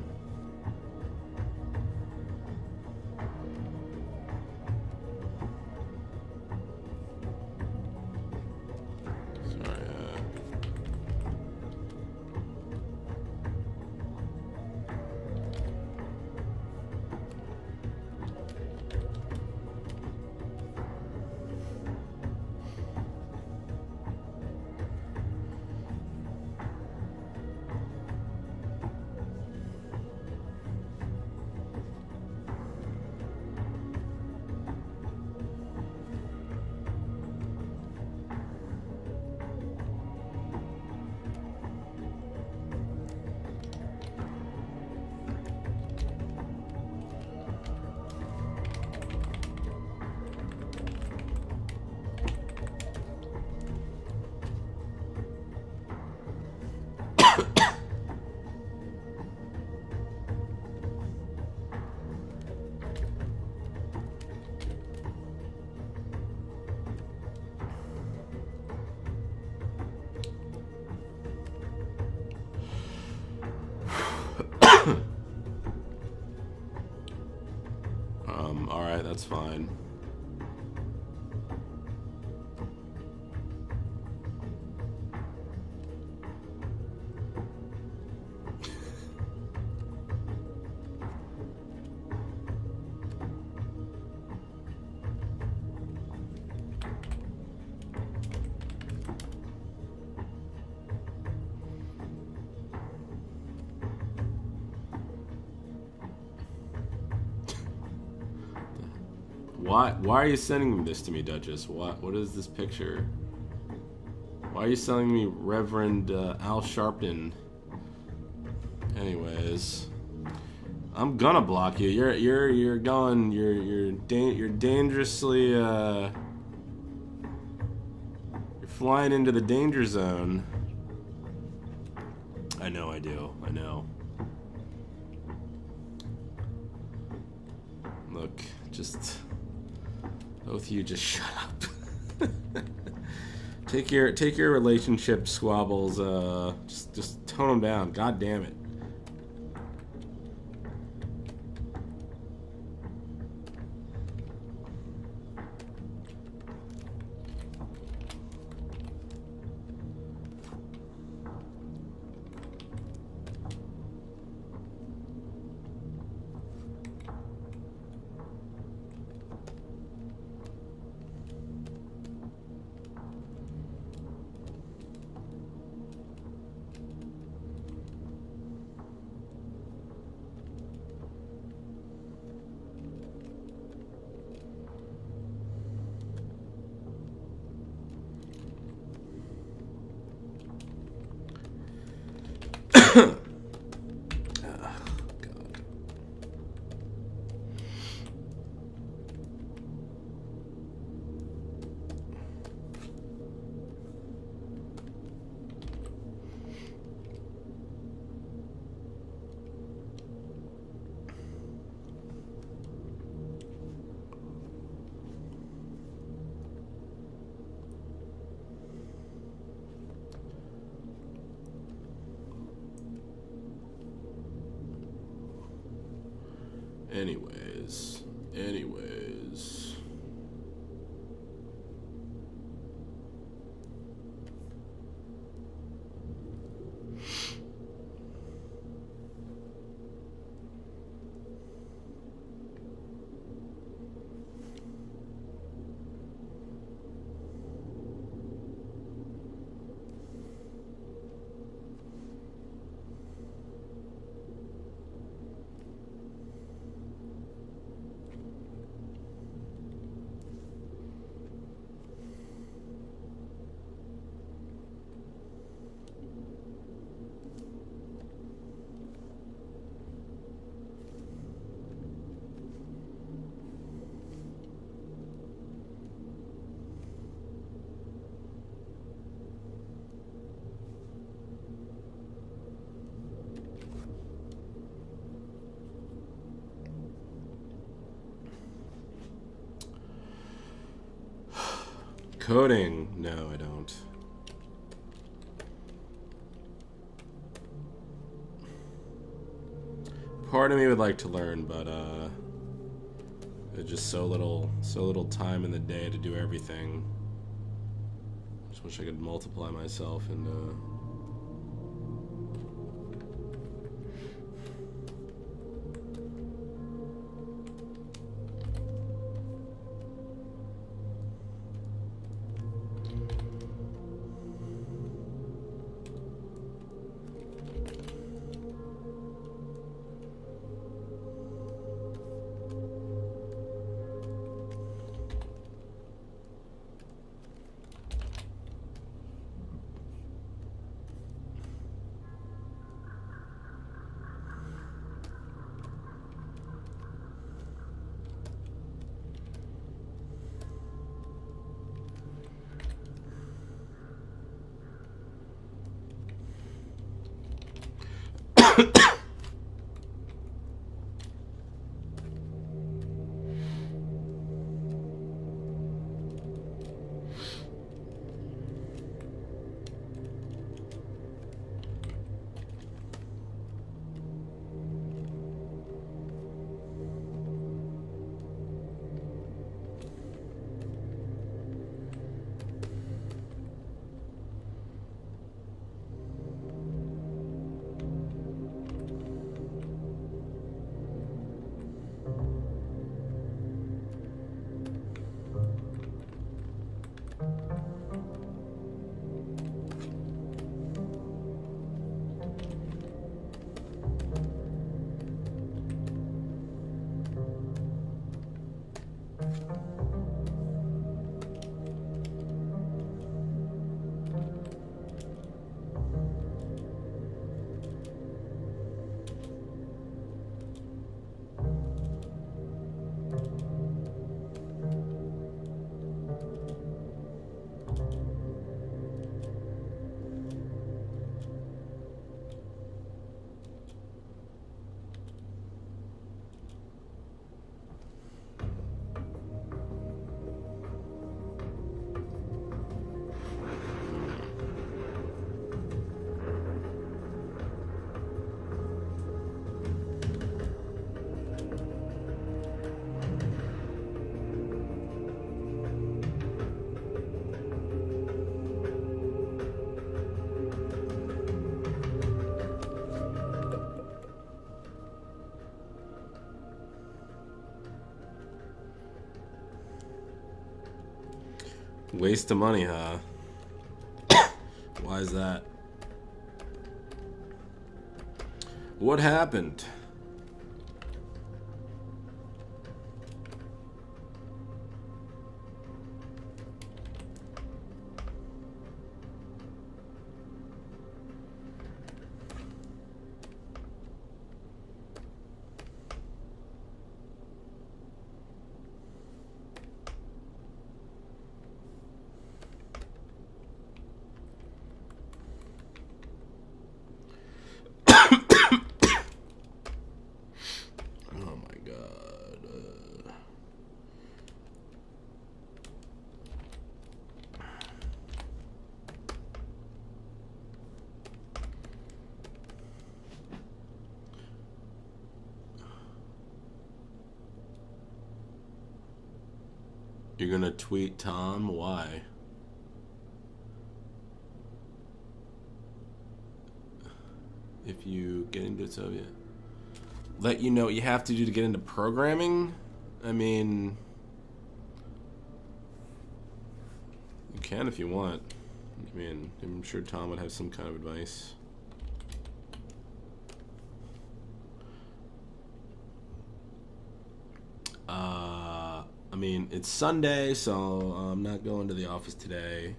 Alright, that's fine. Why are you sending this to me, Duchess? What is this picture? Why are you sending me Reverend Al Sharpton? Anyways, I'm gonna block you. You're dangerously you're flying into the danger zone. I know I do. I know. Look, just both of you just shut up. Take your relationship squabbles, just tone them down. God damn it. Anyways. Coding? No, I don't. Part of me would like to learn, but there's just so little time in the day to do everything. Just wish I could multiply myself and Waste of money, huh? Why is that? What happened? You're gonna tweet Tom? Why? If you get into Soviet, let you know what you have to do to get into programming? I mean, you can if you want. I mean, I'm sure Tom would have some kind of advice. I mean, it's Sunday, so I'm not going to the office today.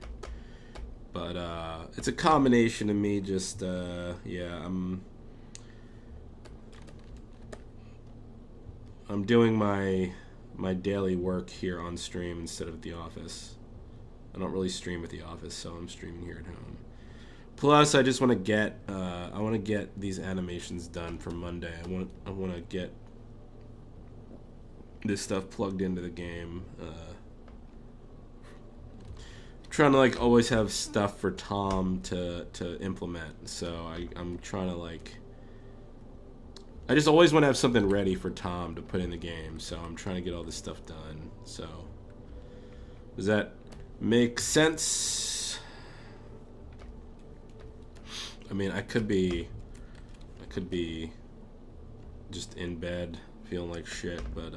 But it's a combination of me just, yeah, I'm doing my daily work here on stream instead of at the office. I don't really stream at the office, so I'm streaming here at home. Plus, I just want to get, I want to get these animations done for Monday. I want to get this stuff plugged into the game. Trying to like always have stuff for Tom to implement. So I'm trying to like, I just always want to have something ready for Tom to put in the game. So I'm trying to get all this stuff done. So does that make sense? I mean, I could be just in bed feeling like shit, but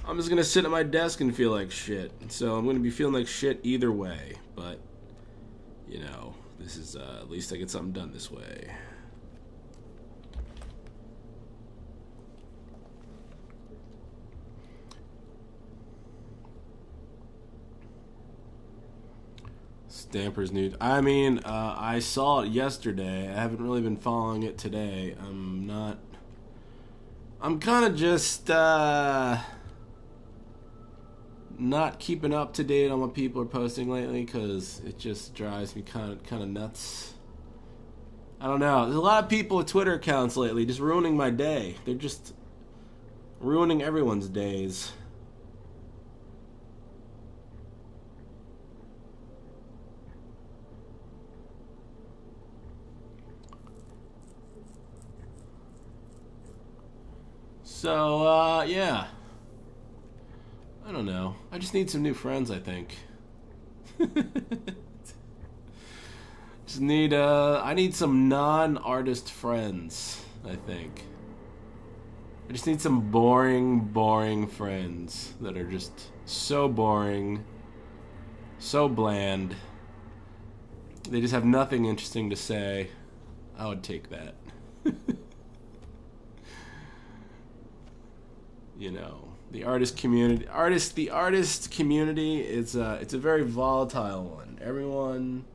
I'm just gonna sit at my desk and feel like shit. So I'm gonna be feeling like shit either way. But you know, this is at least I get something done this way. Stamper's new. I mean, I saw it yesterday. I haven't really been following it today. I'm kind of just not keeping up to date on what people are posting lately because it just drives me kind of nuts. I don't know. There's a lot of people with Twitter accounts lately just ruining my day. They're just ruining everyone's days. So, yeah. I don't know. I just need some new friends, I think. Just need, I need some non-artist friends, I think. I just need some boring friends that are just so boring, so bland. They just have nothing interesting to say. I would take that. You know, the artist community is it's a very volatile one. Everyone,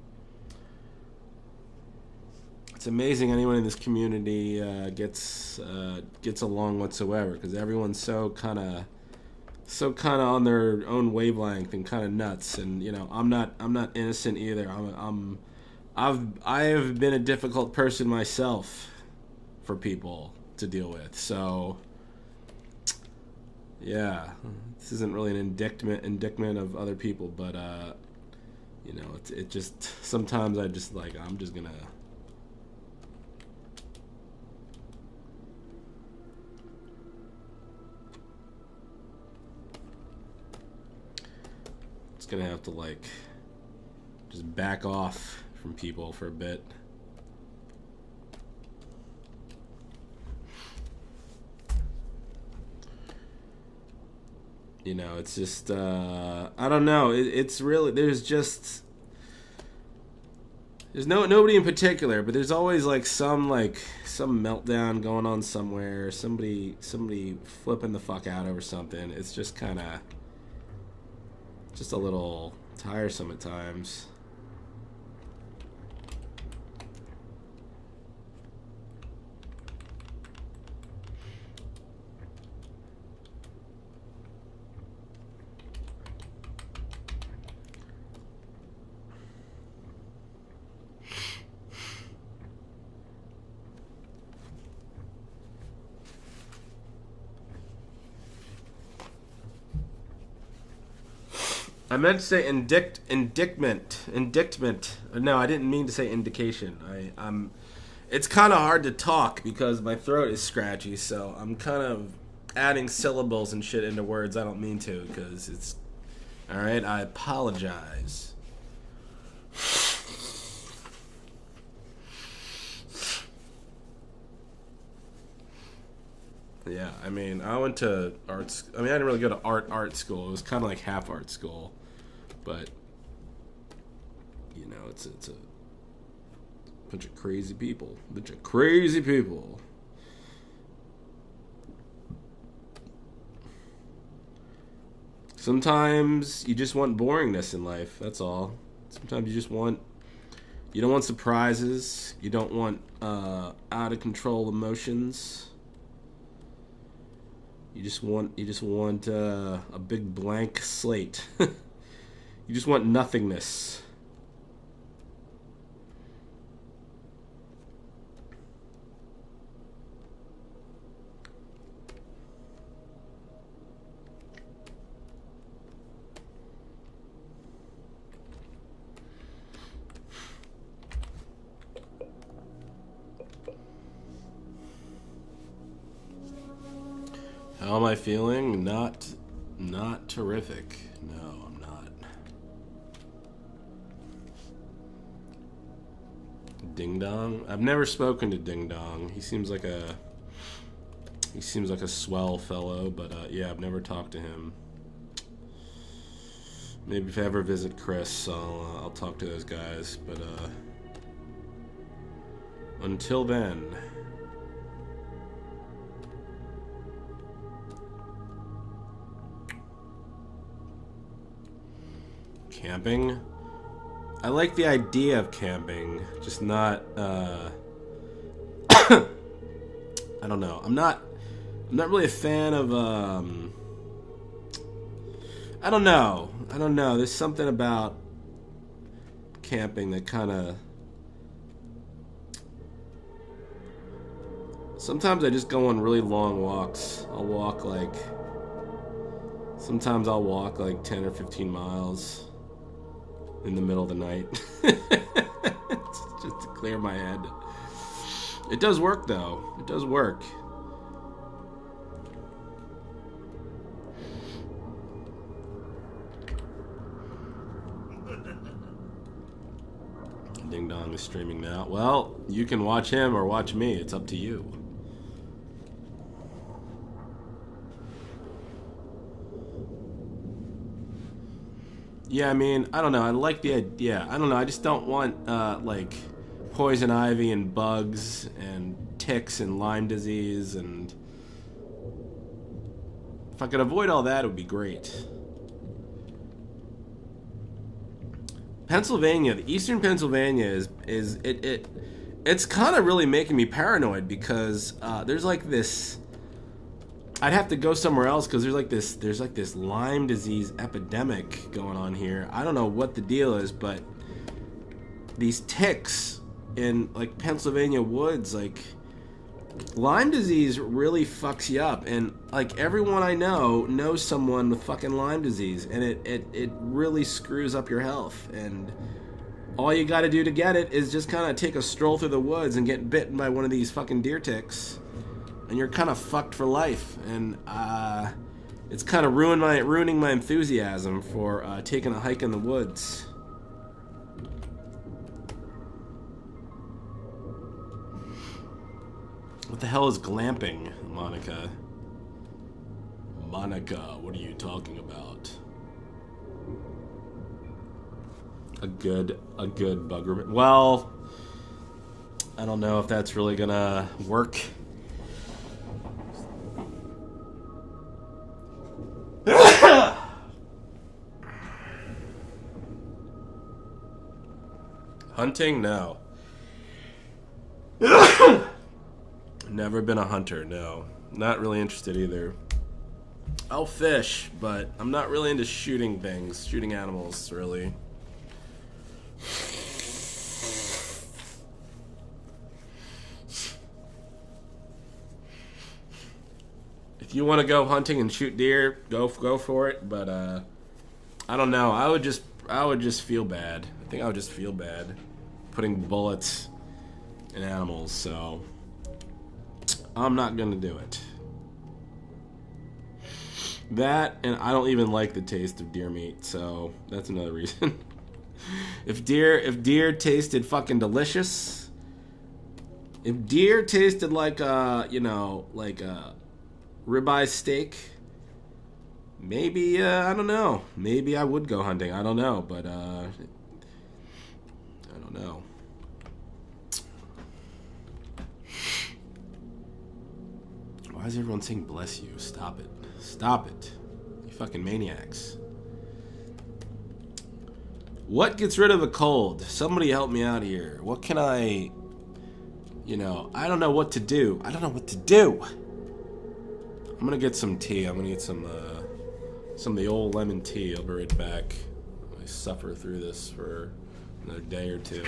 it's amazing anyone in this community gets along whatsoever, because everyone's so kind of on their own wavelength and kind of nuts. And you know, I'm not innocent either. I have been a difficult person myself for people to deal with. So yeah, this isn't really an indictment of other people, but you know, it just sometimes I'm just gonna. It's gonna have to like just back off from people for a bit. You know, it's just, I don't know. It's really, there's nobody in particular, but there's always some meltdown going on somewhere. Somebody flipping the fuck out over something. It's just kind of, just a little tiresome at times. I meant to say indictment. No, I didn't mean to say indication. It's kind of hard to talk because my throat is scratchy, so I'm kind of adding syllables and shit into words I don't mean to because it's... Alright, I apologize. Yeah, I mean, I went to arts. I mean, I didn't really go to art school. It was kind of like half art school, but you know, it's a bunch of crazy people. Sometimes you just want boringness in life. That's all. Sometimes you don't want surprises. You don't want out of control emotions. You just want a big blank slate. You just want nothingness. How am I feeling? Not terrific. No, I'm not. Ding Dong? I've never spoken to Ding Dong. He seems like a swell fellow, but yeah, I've never talked to him. Maybe if I ever visit Chris, I'll talk to those guys, but until then. Camping? I like the idea of camping, just not I don't know. I'm not really a fan of I don't know. There's something about camping that kind of... Sometimes I just go on really long walks. Sometimes I'll walk like 10 or 15 miles in the middle of the night. Just to clear my head. It does work, though. It does work. Ding Dong is streaming now. Well, you can watch him or watch me. It's up to you. Yeah, I mean, I don't know. I like the idea. I don't know. I just don't want, like, poison ivy and bugs and ticks and Lyme disease. And if I could avoid all that, it would be great. Pennsylvania, the eastern Pennsylvania it's kind of really making me paranoid because there's like this... I'd have to go somewhere else because there's like this Lyme disease epidemic going on here. I don't know what the deal is, but these ticks in like Pennsylvania woods, like Lyme disease really fucks you up, and like everyone I know knows someone with fucking Lyme disease, and it really screws up your health. And all you got to do to get it is just kind of take a stroll through the woods and get bitten by one of these fucking deer ticks. And you're kind of fucked for life, and it's kind of ruining my enthusiasm for taking a hike in the woods. What the hell is glamping, Monica? Monica, what are you talking about? A good bug removal. Well, I don't know if that's really gonna work. Hunting? No. Never been a hunter, no. Not really interested either. I'll fish, but I'm not really into shooting things, shooting animals, really. If you want to go hunting and shoot deer, go for it. But I don't know. I would just feel bad. I think I would just feel bad putting bullets in animals. So I'm not gonna do it. That, and I don't even like the taste of deer meat, so that's another reason. If deer tasted fucking delicious, if deer tasted like like a ribeye steak, maybe I don't know. Maybe I would go hunting. I don't know, but I don't know. Why is everyone saying bless you? Stop it. Stop it. You fucking maniacs. What gets rid of a cold? Somebody help me out here. What can I... I don't know what to do. I don't know what to do. I'm gonna get some tea. I'm gonna get some of the old lemon tea. I'll be right back. I suffer through this for another day or two.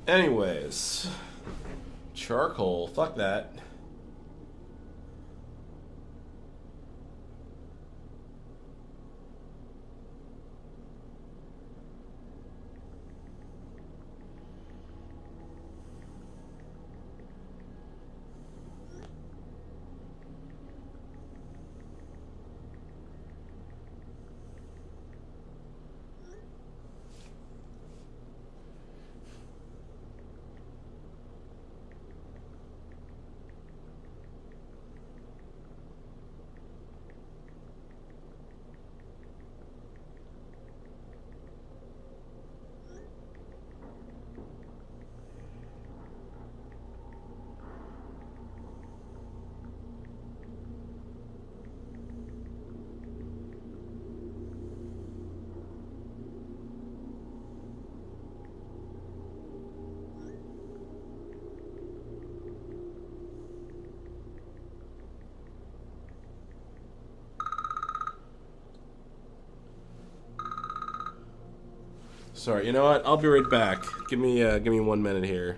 Anyways, charcoal. Fuck that. Sorry, you know what? I'll be right back. Give me 1 minute here.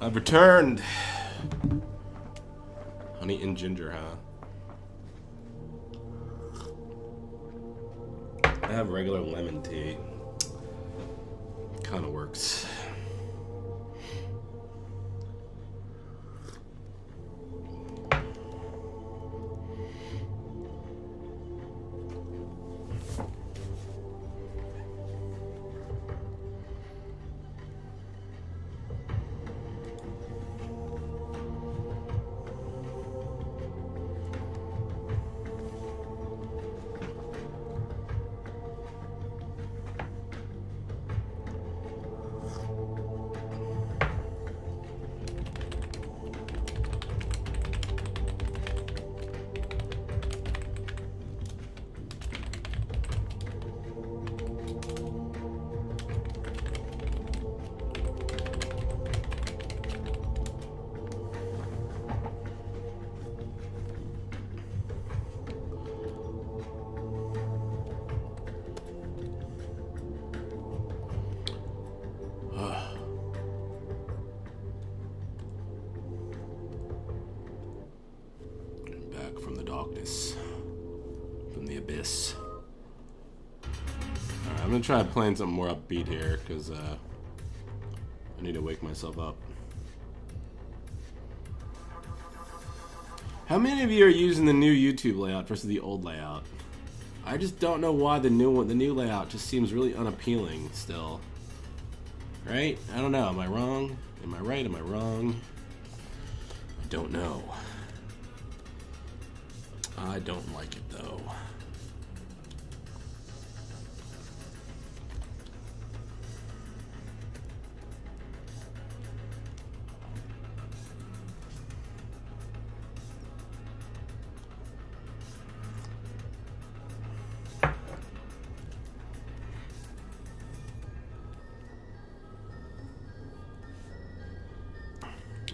I've returned. Honey and ginger, huh? I have regular lemon tea. Kind of works. Back from the darkness, from the abyss. Alright, I'm gonna try playing something more upbeat here, because I need to wake myself up. How many of you are using the new YouTube layout versus the old layout? I just don't know why the new layout just seems really unappealing still. Right? I don't know. Am I wrong? Am I right? Am I wrong? I don't know. I don't like it though.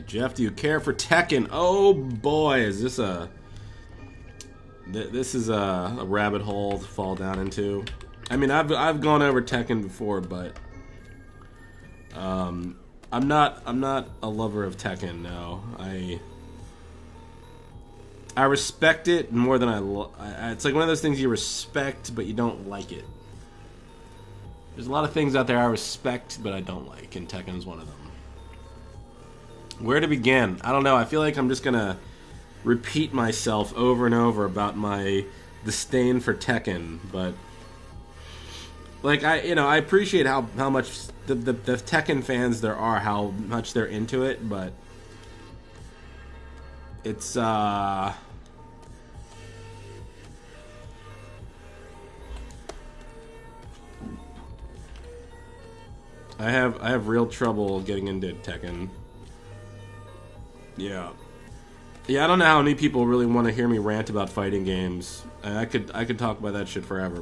Jeff, do you care for Tekken? Oh boy, is this a... This is a rabbit hole to fall down into. I mean, I've gone over Tekken before, but I'm not a lover of Tekken. No, I respect it more than it's like one of those things you respect, but you don't like it. There's a lot of things out there I respect, but I don't like, and Tekken's one of them. Where to begin? I don't know. I feel like I'm just gonna repeat myself over and over about my disdain for Tekken, but like I appreciate how much the Tekken fans there are, how much they're into it, but it's I have real trouble getting into Tekken. Yeah, I don't know how many people really want to hear me rant about fighting games. I could talk about that shit forever,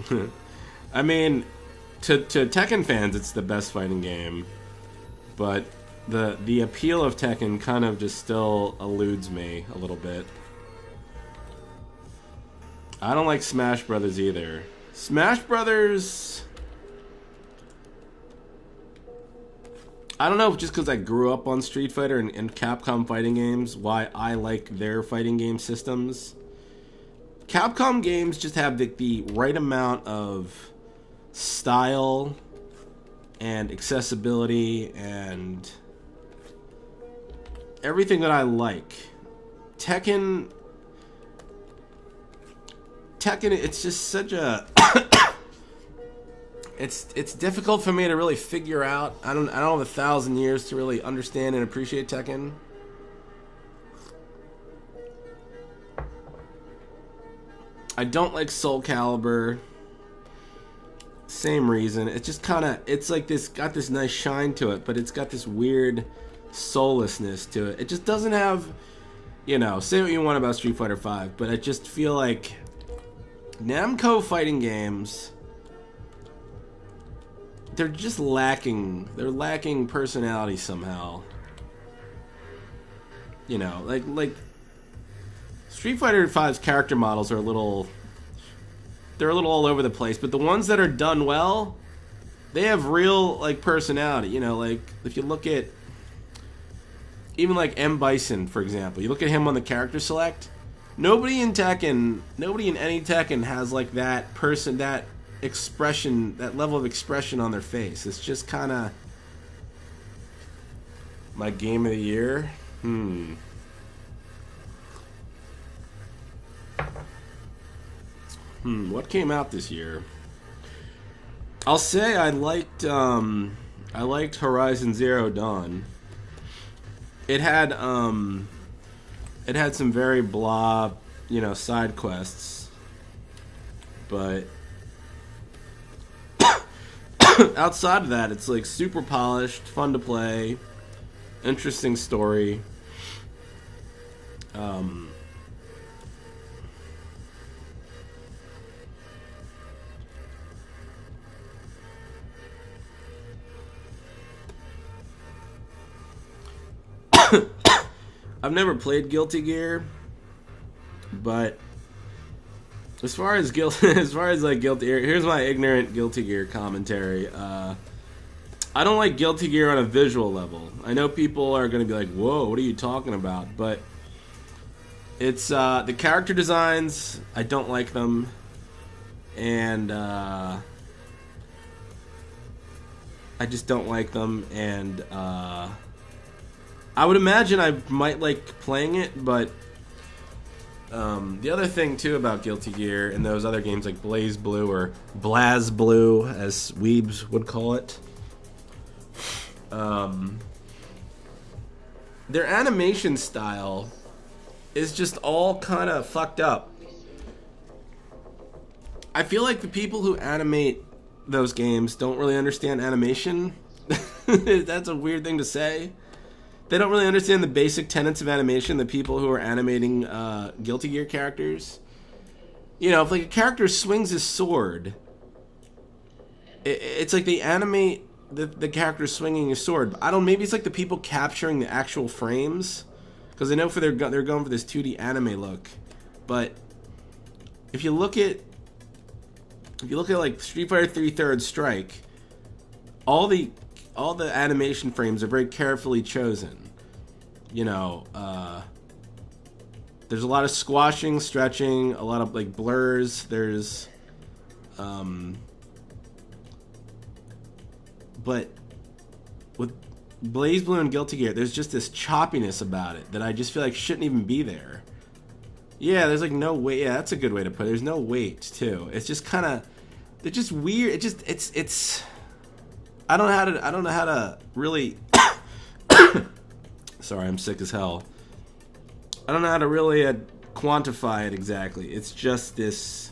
but I mean, to Tekken fans, it's the best fighting game, but the appeal of Tekken kind of just still eludes me a little bit. I don't like Smash Brothers either. Smash Brothers, I don't know, just because I grew up on Street Fighter and Capcom fighting games, why I like their fighting game systems. Capcom games just have the right amount of style and accessibility and everything that I like. Tekken, it's just such a... It's difficult for me to really figure out. I don't have 1,000 years to really understand and appreciate Tekken. I don't like Soul Calibur. Same reason. It's just kind of, it's like this, got this nice shine to it, but it's got this weird soullessness to it. It just doesn't have, say what you want about Street Fighter V, but I just feel like Namco fighting games, they're just lacking. They're lacking personality somehow. Like Street Fighter V's character models are they're a little all over the place, but the ones that are done well, they have real like personality. You know, like if you look at even like M. Bison, for example, you look at him on the character select. Nobody in any Tekken has like that person, that expression, that level of expression on their face. It's just kind of my game of the year. What came out this year? I'll say I liked Horizon Zero Dawn. It had some very blah, you know, side quests, but outside of that, it's like super polished, fun to play, interesting story. I've never played Guilty Gear, but as far as like Guilty Gear, here's my ignorant Guilty Gear commentary. I don't like Guilty Gear on a visual level. I know people are going to be like, "Whoa, what are you talking about?" But it's the character designs. I don't like them, and I just don't like them, and I would imagine I might like playing it, but the other thing too about Guilty Gear and those other games like Blaze Blue or Blaz Blue, as weebs would call it, their animation style is just all kind of fucked up. I feel like the people who animate those games don't really understand animation. That's a weird thing to say. They don't really understand the basic tenets of animation, the people who are animating Guilty Gear characters. You know, if like a character swings his sword, it's like they animate the character swinging his sword. I don't. Maybe it's like the people capturing the actual frames, because I know they're going for this 2D anime look. But if you look at like Street Fighter 3 Third Strike, all the animation frames are very carefully chosen. You know, there's a lot of squashing, stretching, a lot of like blurs. There's, but with Blaze Blue and Guilty Gear, there's just this choppiness about it that I just feel like shouldn't even be there. Yeah, there's like no weight. Yeah, that's a good way to put it. There's no weight too. It's just kind of, they're just weird. It's. I don't know how to really. Sorry, I'm sick as hell. I don't know how to really quantify it exactly. It's just this.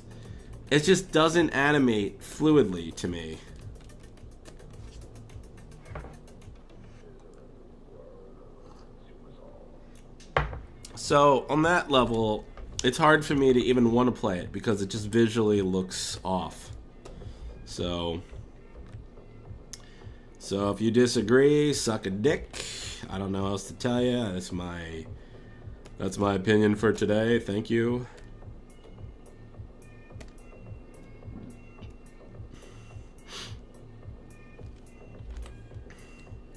It just doesn't animate fluidly to me. So on that level, it's hard for me to even want to play it because it just visually looks off. So if you disagree, suck a dick. I don't know what else to tell you. That's my opinion for today. Thank you.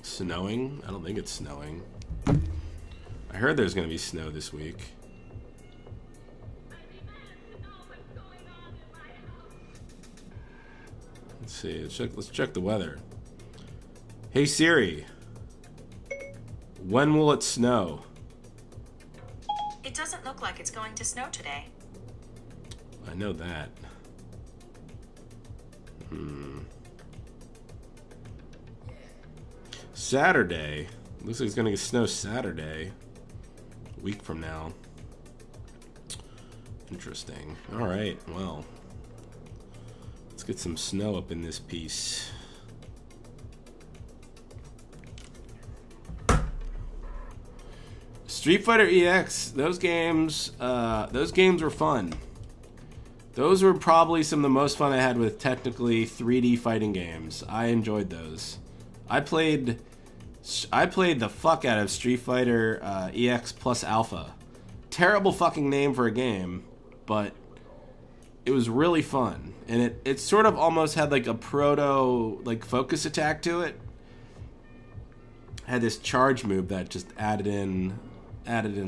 Snowing? I don't think it's snowing. I heard there's going to be snow this week. Let's see. Let's check the weather. Hey Siri, when will it snow? It doesn't look like it's going to snow today. I know that. Saturday. Looks like it's going to snow Saturday. A week from now. Interesting. Alright, well. Let's get some snow up in this piece. Street Fighter EX, those games were fun. Those were probably some of the most fun I had with technically 3D fighting games. I enjoyed those. I played the fuck out of Street Fighter EX Plus Alpha. Terrible fucking name for a game, but it was really fun, and it sort of almost had like a proto like focus attack to it. Had this charge move that just added in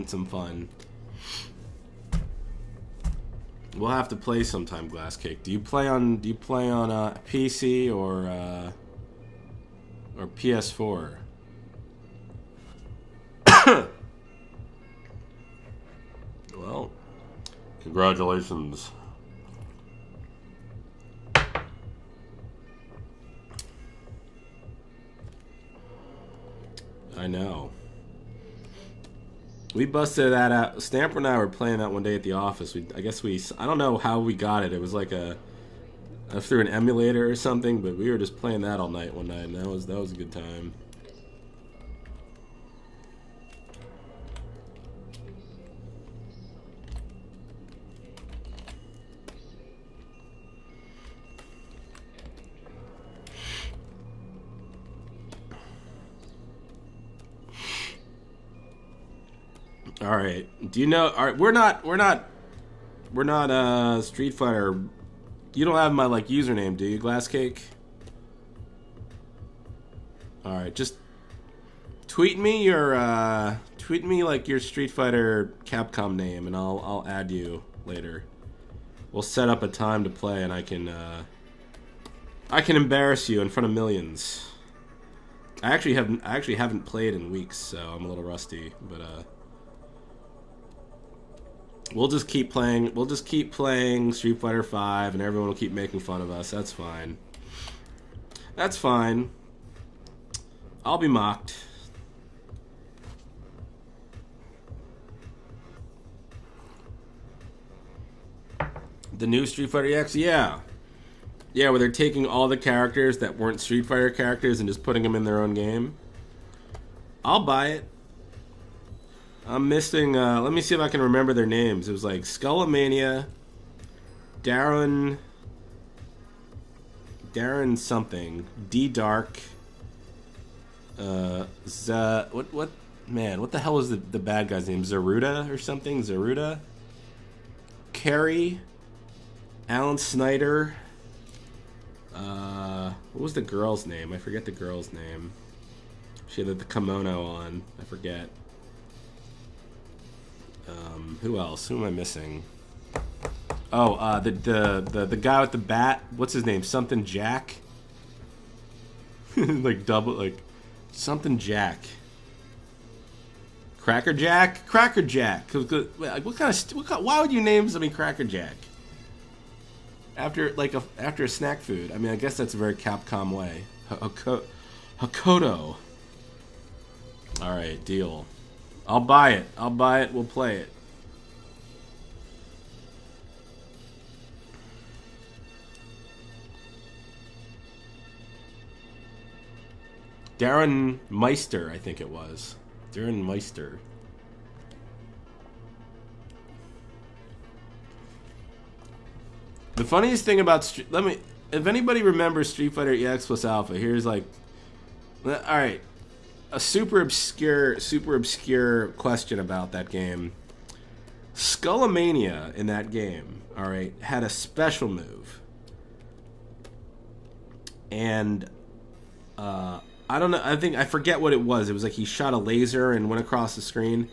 some fun. We'll have to play sometime, Glass Cake. Do you play on PC or PS4? Well, congratulations. I know. We busted that out. Stamper and I were playing that one day at the office. I don't know how we got it. It was like through an emulator or something, but we were just playing that all night one night, and that was a good time. All right. Do you know? All right, we're not Street Fighter. You don't have my like username, do you, Glass Cake? All right, just tweet me like your Street Fighter Capcom name, and I'll add you later. We'll set up a time to play, and I can embarrass you in front of millions. I actually haven't played in weeks, so I'm a little rusty, but we'll just keep playing. We'll just keep playing Street Fighter V, and everyone will keep making fun of us. That's fine. That's fine. I'll be mocked. The new Street Fighter EX, yeah, where they're taking all the characters that weren't Street Fighter characters and just putting them in their own game. I'll buy it. I'm missing, let me see if I can remember their names. It was like Skullomania, Darren something, D-Dark, what the hell was the bad guy's name? Zaruda or something? Zaruda? Carrie, Alan Snyder, what was the girl's name? I forget the girl's name. She had the kimono on. I forget. Who else? Who am I missing? Oh, the guy with the bat. What's his name? Something Jack. Like double, like something Jack. Cracker Jack. Cracker Jack. What kind of? Why would you name something Cracker Jack? After a snack food. I mean, I guess that's a very Capcom way. Hakoto. All right, deal. I'll buy it. We'll play it. Darren Meister, I think it was. Darren Meister. The funniest thing about if anybody remembers Street Fighter EX plus Alpha, here's like, all right, a super obscure question about that game. Skullomania in that game, all right, had a special move, and I don't know. I forget what it was. It was like he shot a laser and went across the screen.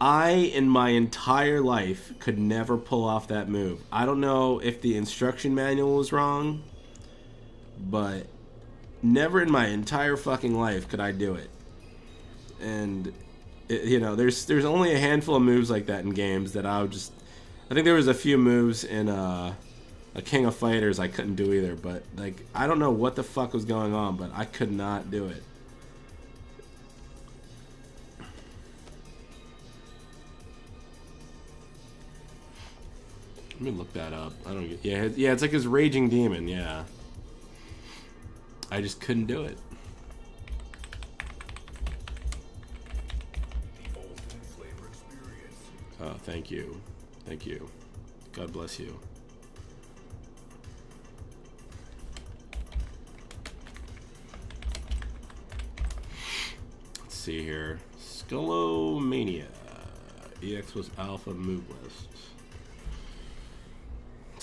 I, in my entire life, could never pull off that move. I don't know if the instruction manual was wrong, but never in my entire fucking life could I do it. And there's only a handful of moves like that in games that I think there was a few moves in a King of Fighters I couldn't do either, but like I don't know what the fuck was going on, but I could not do it. Let me look that up. I don't get. Yeah, it's like his raging demon. Yeah, I just couldn't do it. Oh, thank you. God bless you. Let's see here. Skullomania. EX was Alpha move list.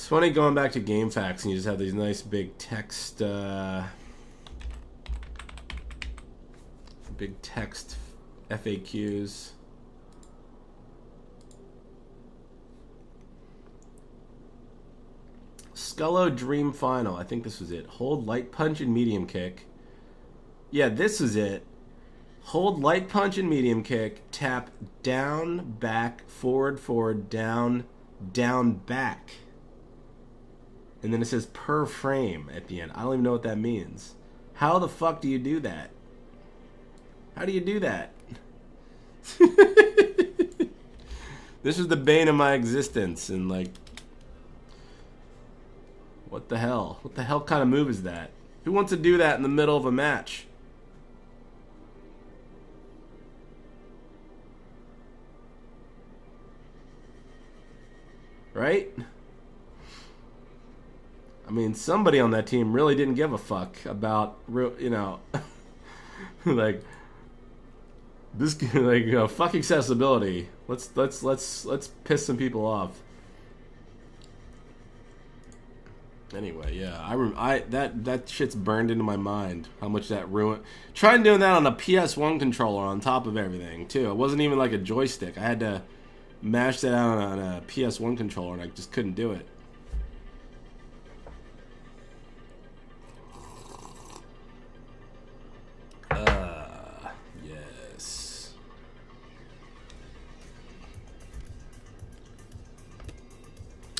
funny going back to GameFAQs and you just have these nice big text, FAQs. Scullo Dream Final. I think this was it. Hold light punch and medium kick. Yeah, this is it. Hold light punch and medium kick. Tap down, back, forward, forward, down, down, back. And then it says per frame at the end. I don't even know what that means. How the fuck do you do that? How do you do that? This is the bane of my existence, and like, what the hell? What the hell kind of move is that? Who wants to do that in the middle of a match? Right? I mean, somebody on that team really didn't give a fuck about, you know, like this, like, you know, fuck accessibility. Let's piss some people off. Anyway, yeah, that shit's burned into my mind. How much that ruined. Trying doing that on a PS1 controller on top of everything too. It wasn't even like a joystick. I had to mash that out on a PS1 controller, and I just couldn't do it. Yes.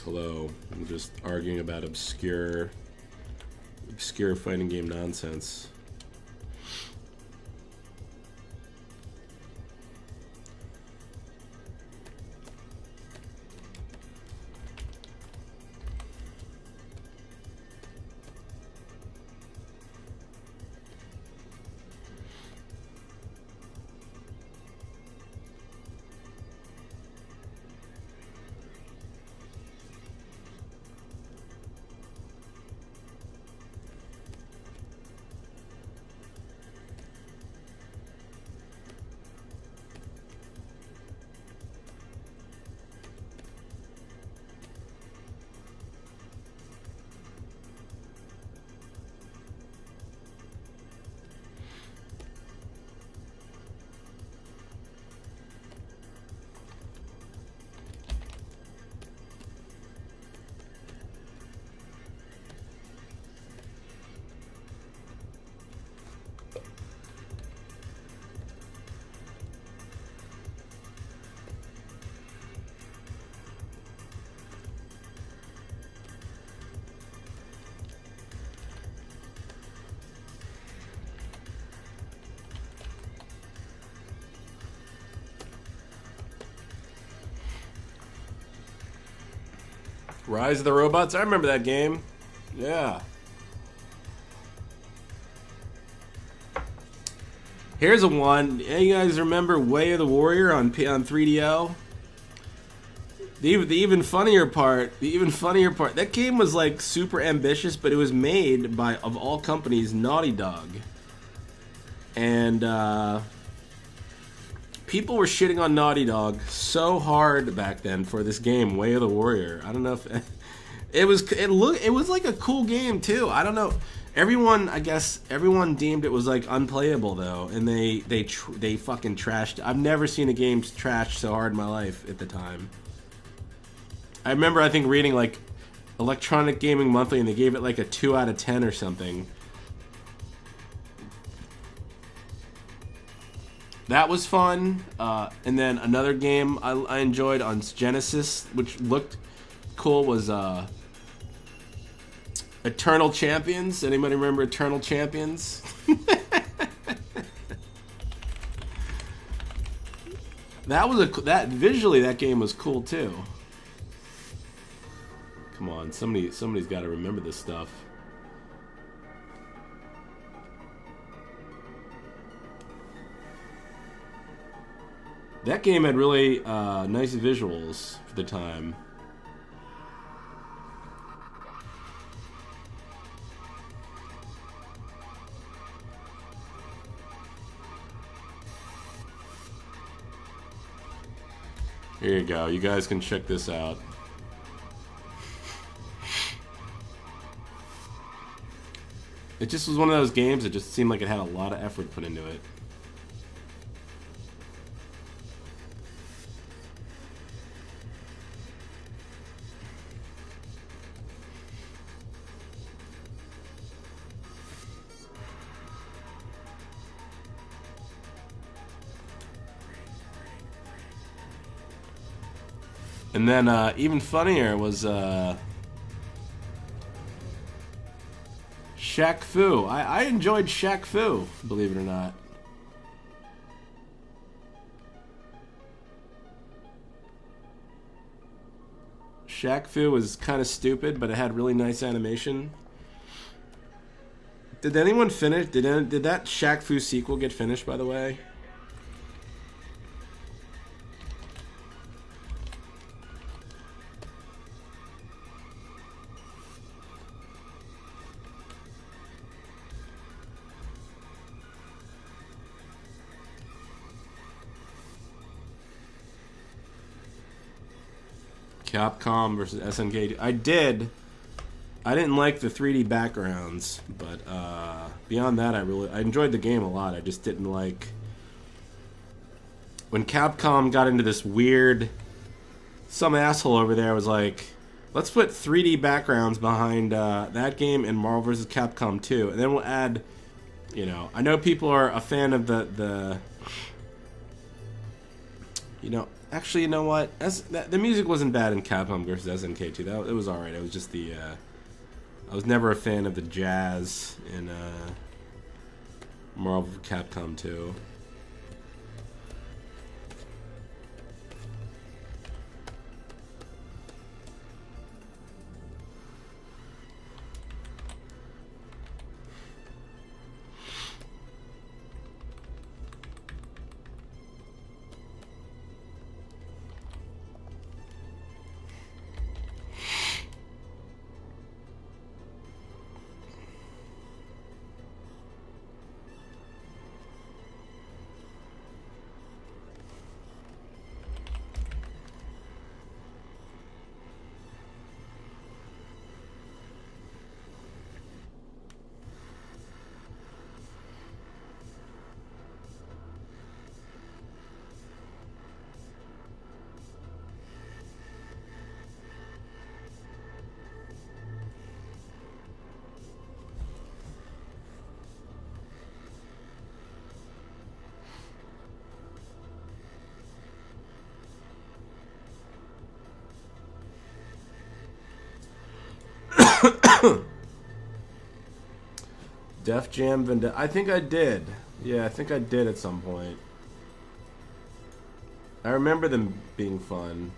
Hello. I'm just arguing about obscure fighting game nonsense. Rise of the Robots? I remember that game. Yeah. Here's a one. Hey, you guys remember Way of the Warrior on 3DO? The even funnier part, that game was like super ambitious, but it was made by, of all companies, Naughty Dog. And people were shitting on Naughty Dog so hard back then for this game, Way of the Warrior. I don't know if it was like a cool game too. I don't know. I guess everyone deemed it was like unplayable though, and they fucking trashed. I've never seen a game trashed so hard in my life at the time. I remember, I think, reading like Electronic Gaming Monthly, and they gave it like a 2 out of 10 or something. That was fun. And then another game I enjoyed on Genesis, which looked cool, was Eternal Champions. Anybody remember Eternal Champions? Visually that game was cool too. Come on, somebody's got to remember this stuff. That game had really nice visuals for the time. Here you go. You guys can check this out. It just was one of those games that just seemed like it had a lot of effort put into it. And then even funnier was Shaq Fu. I enjoyed Shaq Fu, believe it or not. Shaq Fu was kind of stupid, but it had really nice animation. Did anyone finish? Did that Shaq Fu sequel get finished, by the way? Capcom versus SNK. I didn't like the 3D backgrounds, but beyond that, I enjoyed the game a lot. I just didn't like when Capcom got into this weird. Some asshole over there was like, "Let's put 3D backgrounds behind that game and Marvel vs. Capcom 2, and then we'll add." You know, I know people are a fan of the. You know. Actually, you know what? The music wasn't bad in Capcom vs. SNK 2. It was alright. It was just the... I was never a fan of the jazz in Marvel Capcom 2. Def Jam Vendetta. I think I did. Yeah, I think I did at some point. I remember them being fun.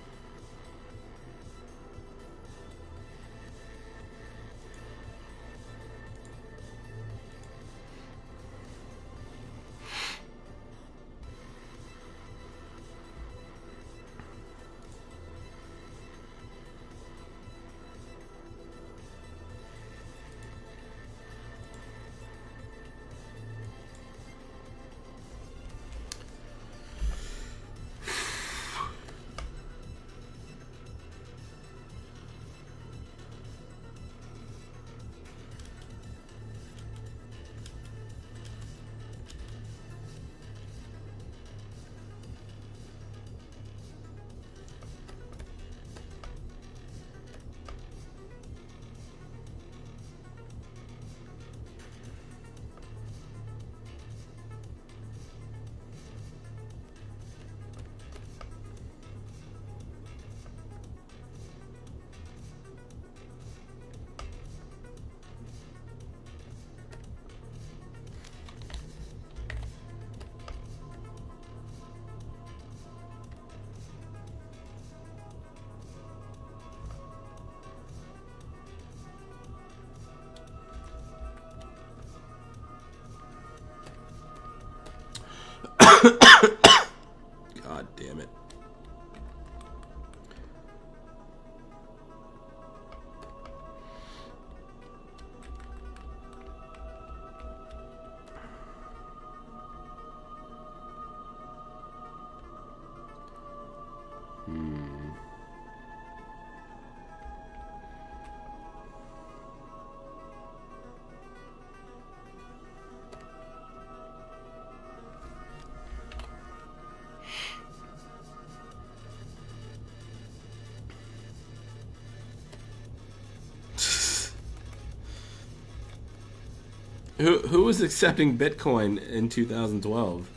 Who was accepting Bitcoin in 2012?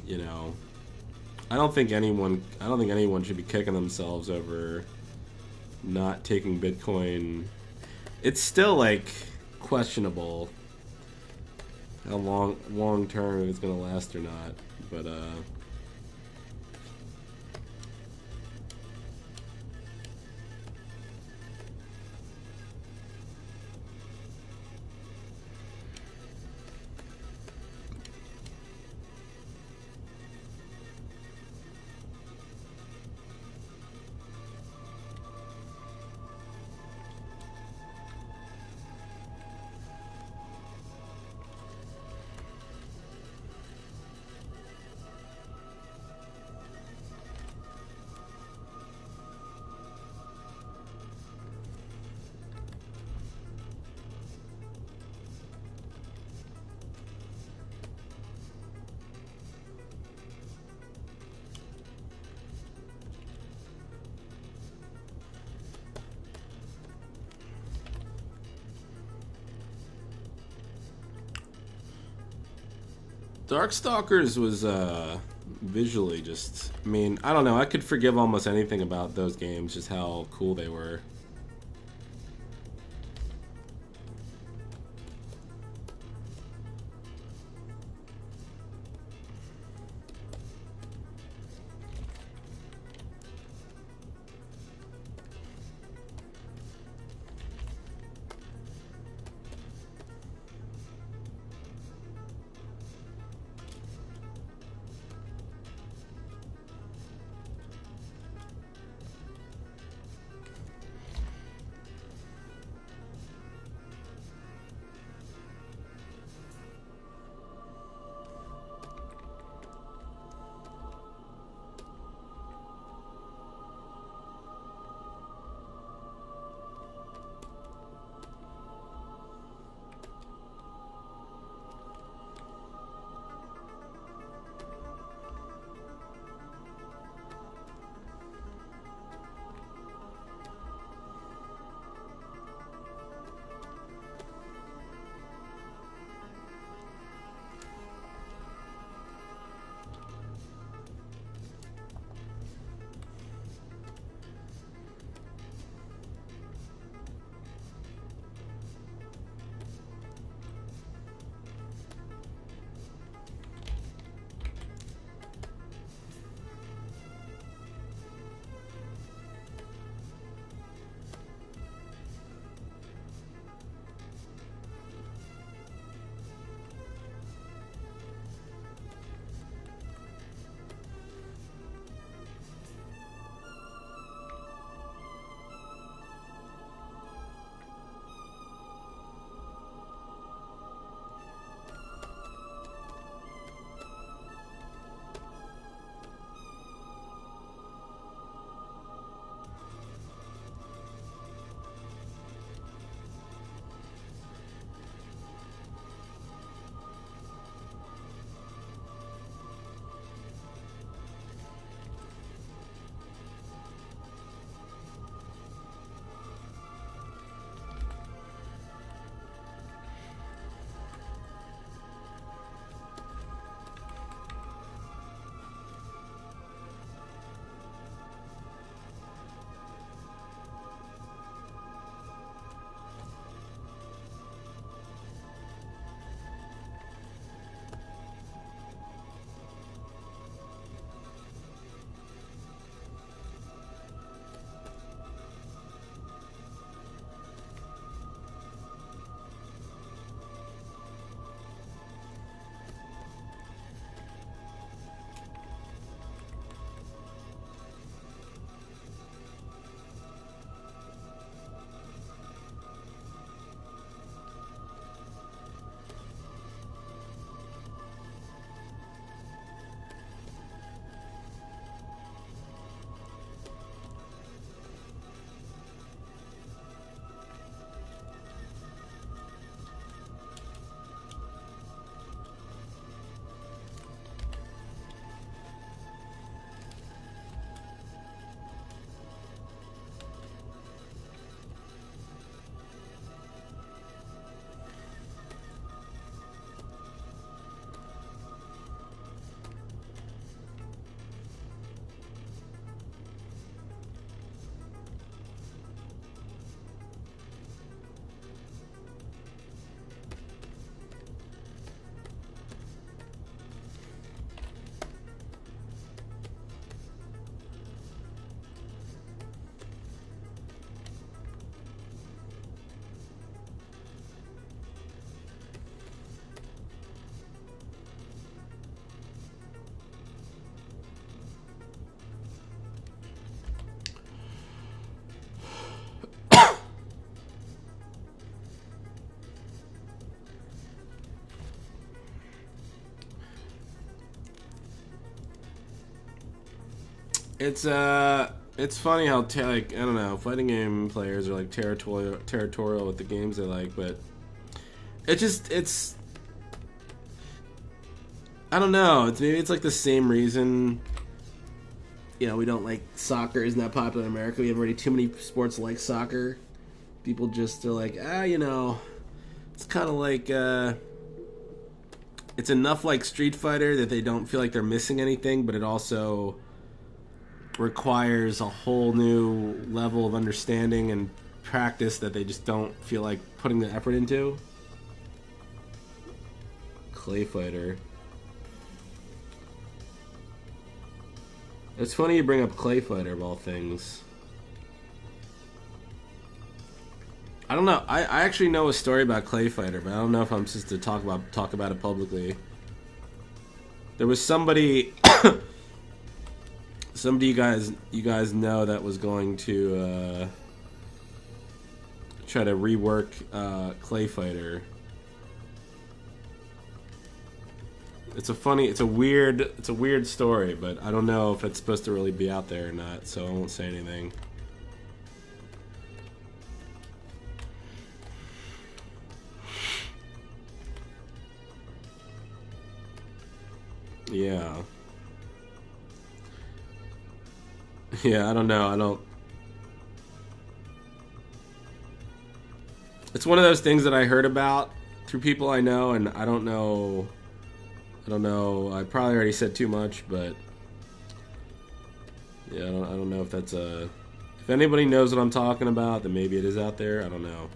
You know, I don't think anyone should be kicking themselves over not taking Bitcoin. It's still like questionable how long term it's gonna last or not, but Darkstalkers was visually just, I mean, I don't know, I could forgive almost anything about those games, just how cool they were. It's funny how like I don't know, fighting game players are like territorial with the games they like, but it's I don't know. Maybe it's like the same reason. You know, we don't like soccer. Isn't that popular in America? We have already too many sports like soccer. People just are like, you know, it's kind of like it's enough like Street Fighter that they don't feel like they're missing anything, but it also requires a whole new level of understanding and practice that they just don't feel like putting the effort into. Clay Fighter. It's funny you bring up Clay Fighter of all things. I don't know. I actually know a story about Clay Fighter, but I don't know if I'm supposed to talk about it publicly. There was somebody you guys know that was going to try to rework Clay Fighter. It's a weird story, but I don't know if it's supposed to really be out there or not, so I won't say anything. Yeah. Yeah, I don't know. It's one of those things that I heard about through people I know, and I don't know. I probably already said too much, but yeah, I don't know if that's a. If anybody knows what I'm talking about, then maybe it is out there. I don't know.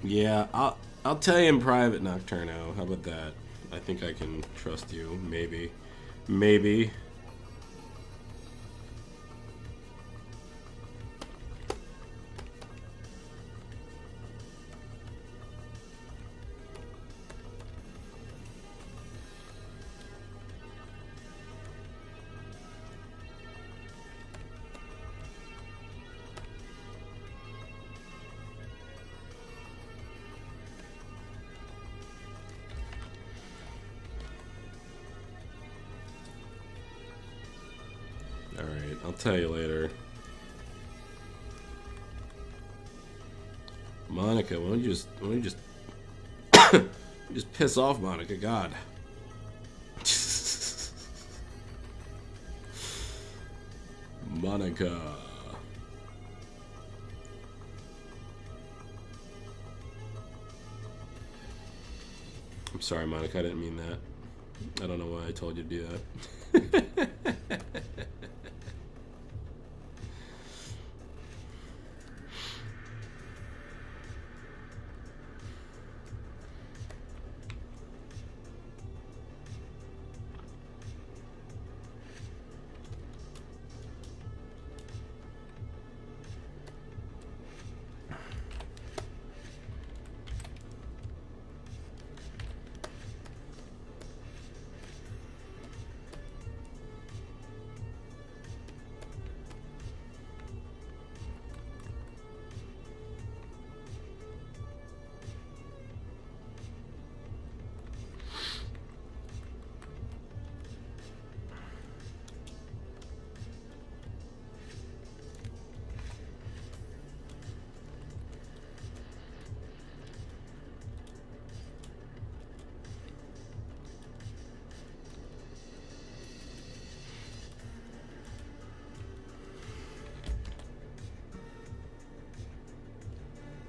Yeah, I'll tell you in private, Nocturno. How about that? I think I can trust you. Maybe. Alright, I'll tell you later. Monica, why don't you just just piss off, Monica, God. Monica. I'm sorry, Monica, I didn't mean that. I don't know why I told you to do that.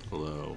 Hello.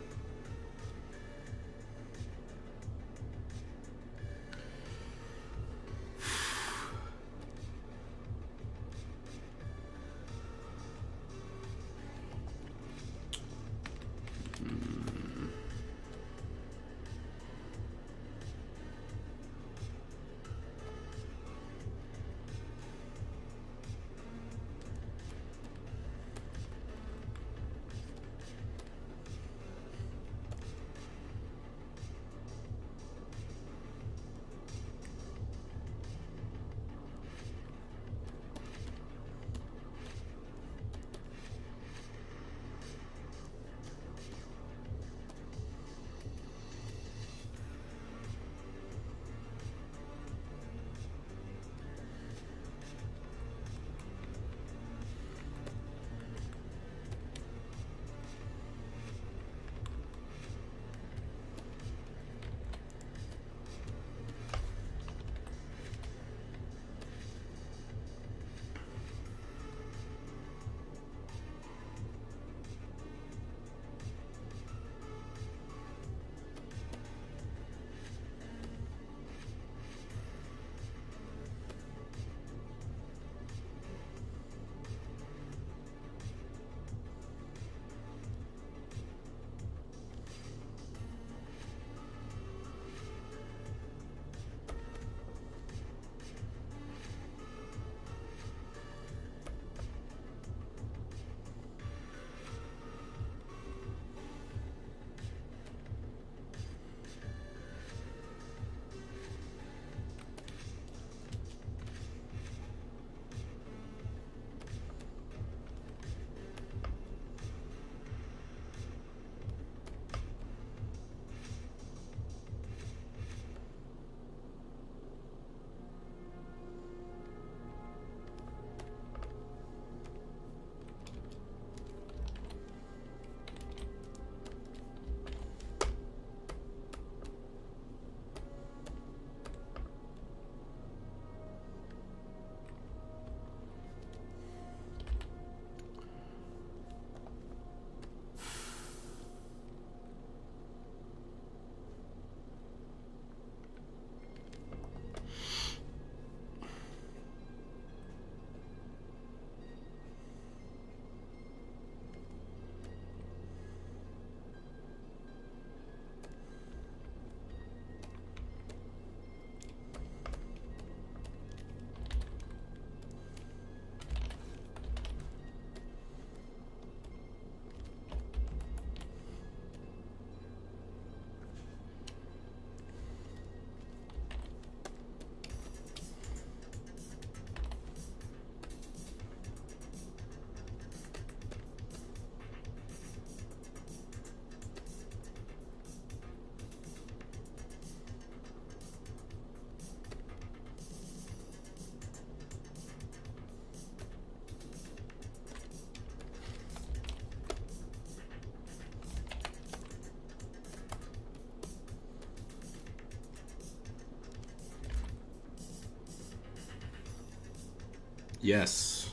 Yes.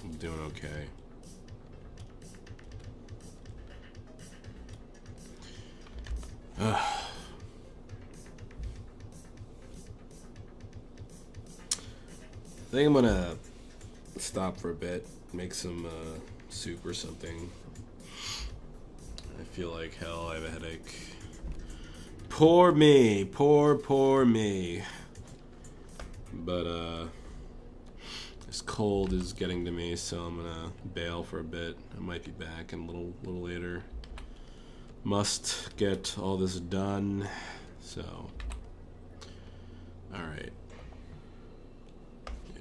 I'm doing okay. I think I'm gonna stop for a bit, make some soup or something. I feel like hell. I have a headache. Poor me, poor me. But this cold is getting to me, so I'm gonna bail for a bit. I might be back in a little later. Must get all this done. So, all right.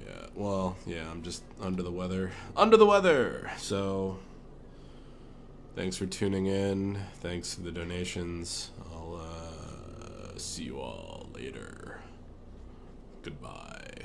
Yeah. Well, yeah. I'm just under the weather. Under the weather. So, thanks for tuning in. Thanks for the donations. I'll see you all later. Goodbye.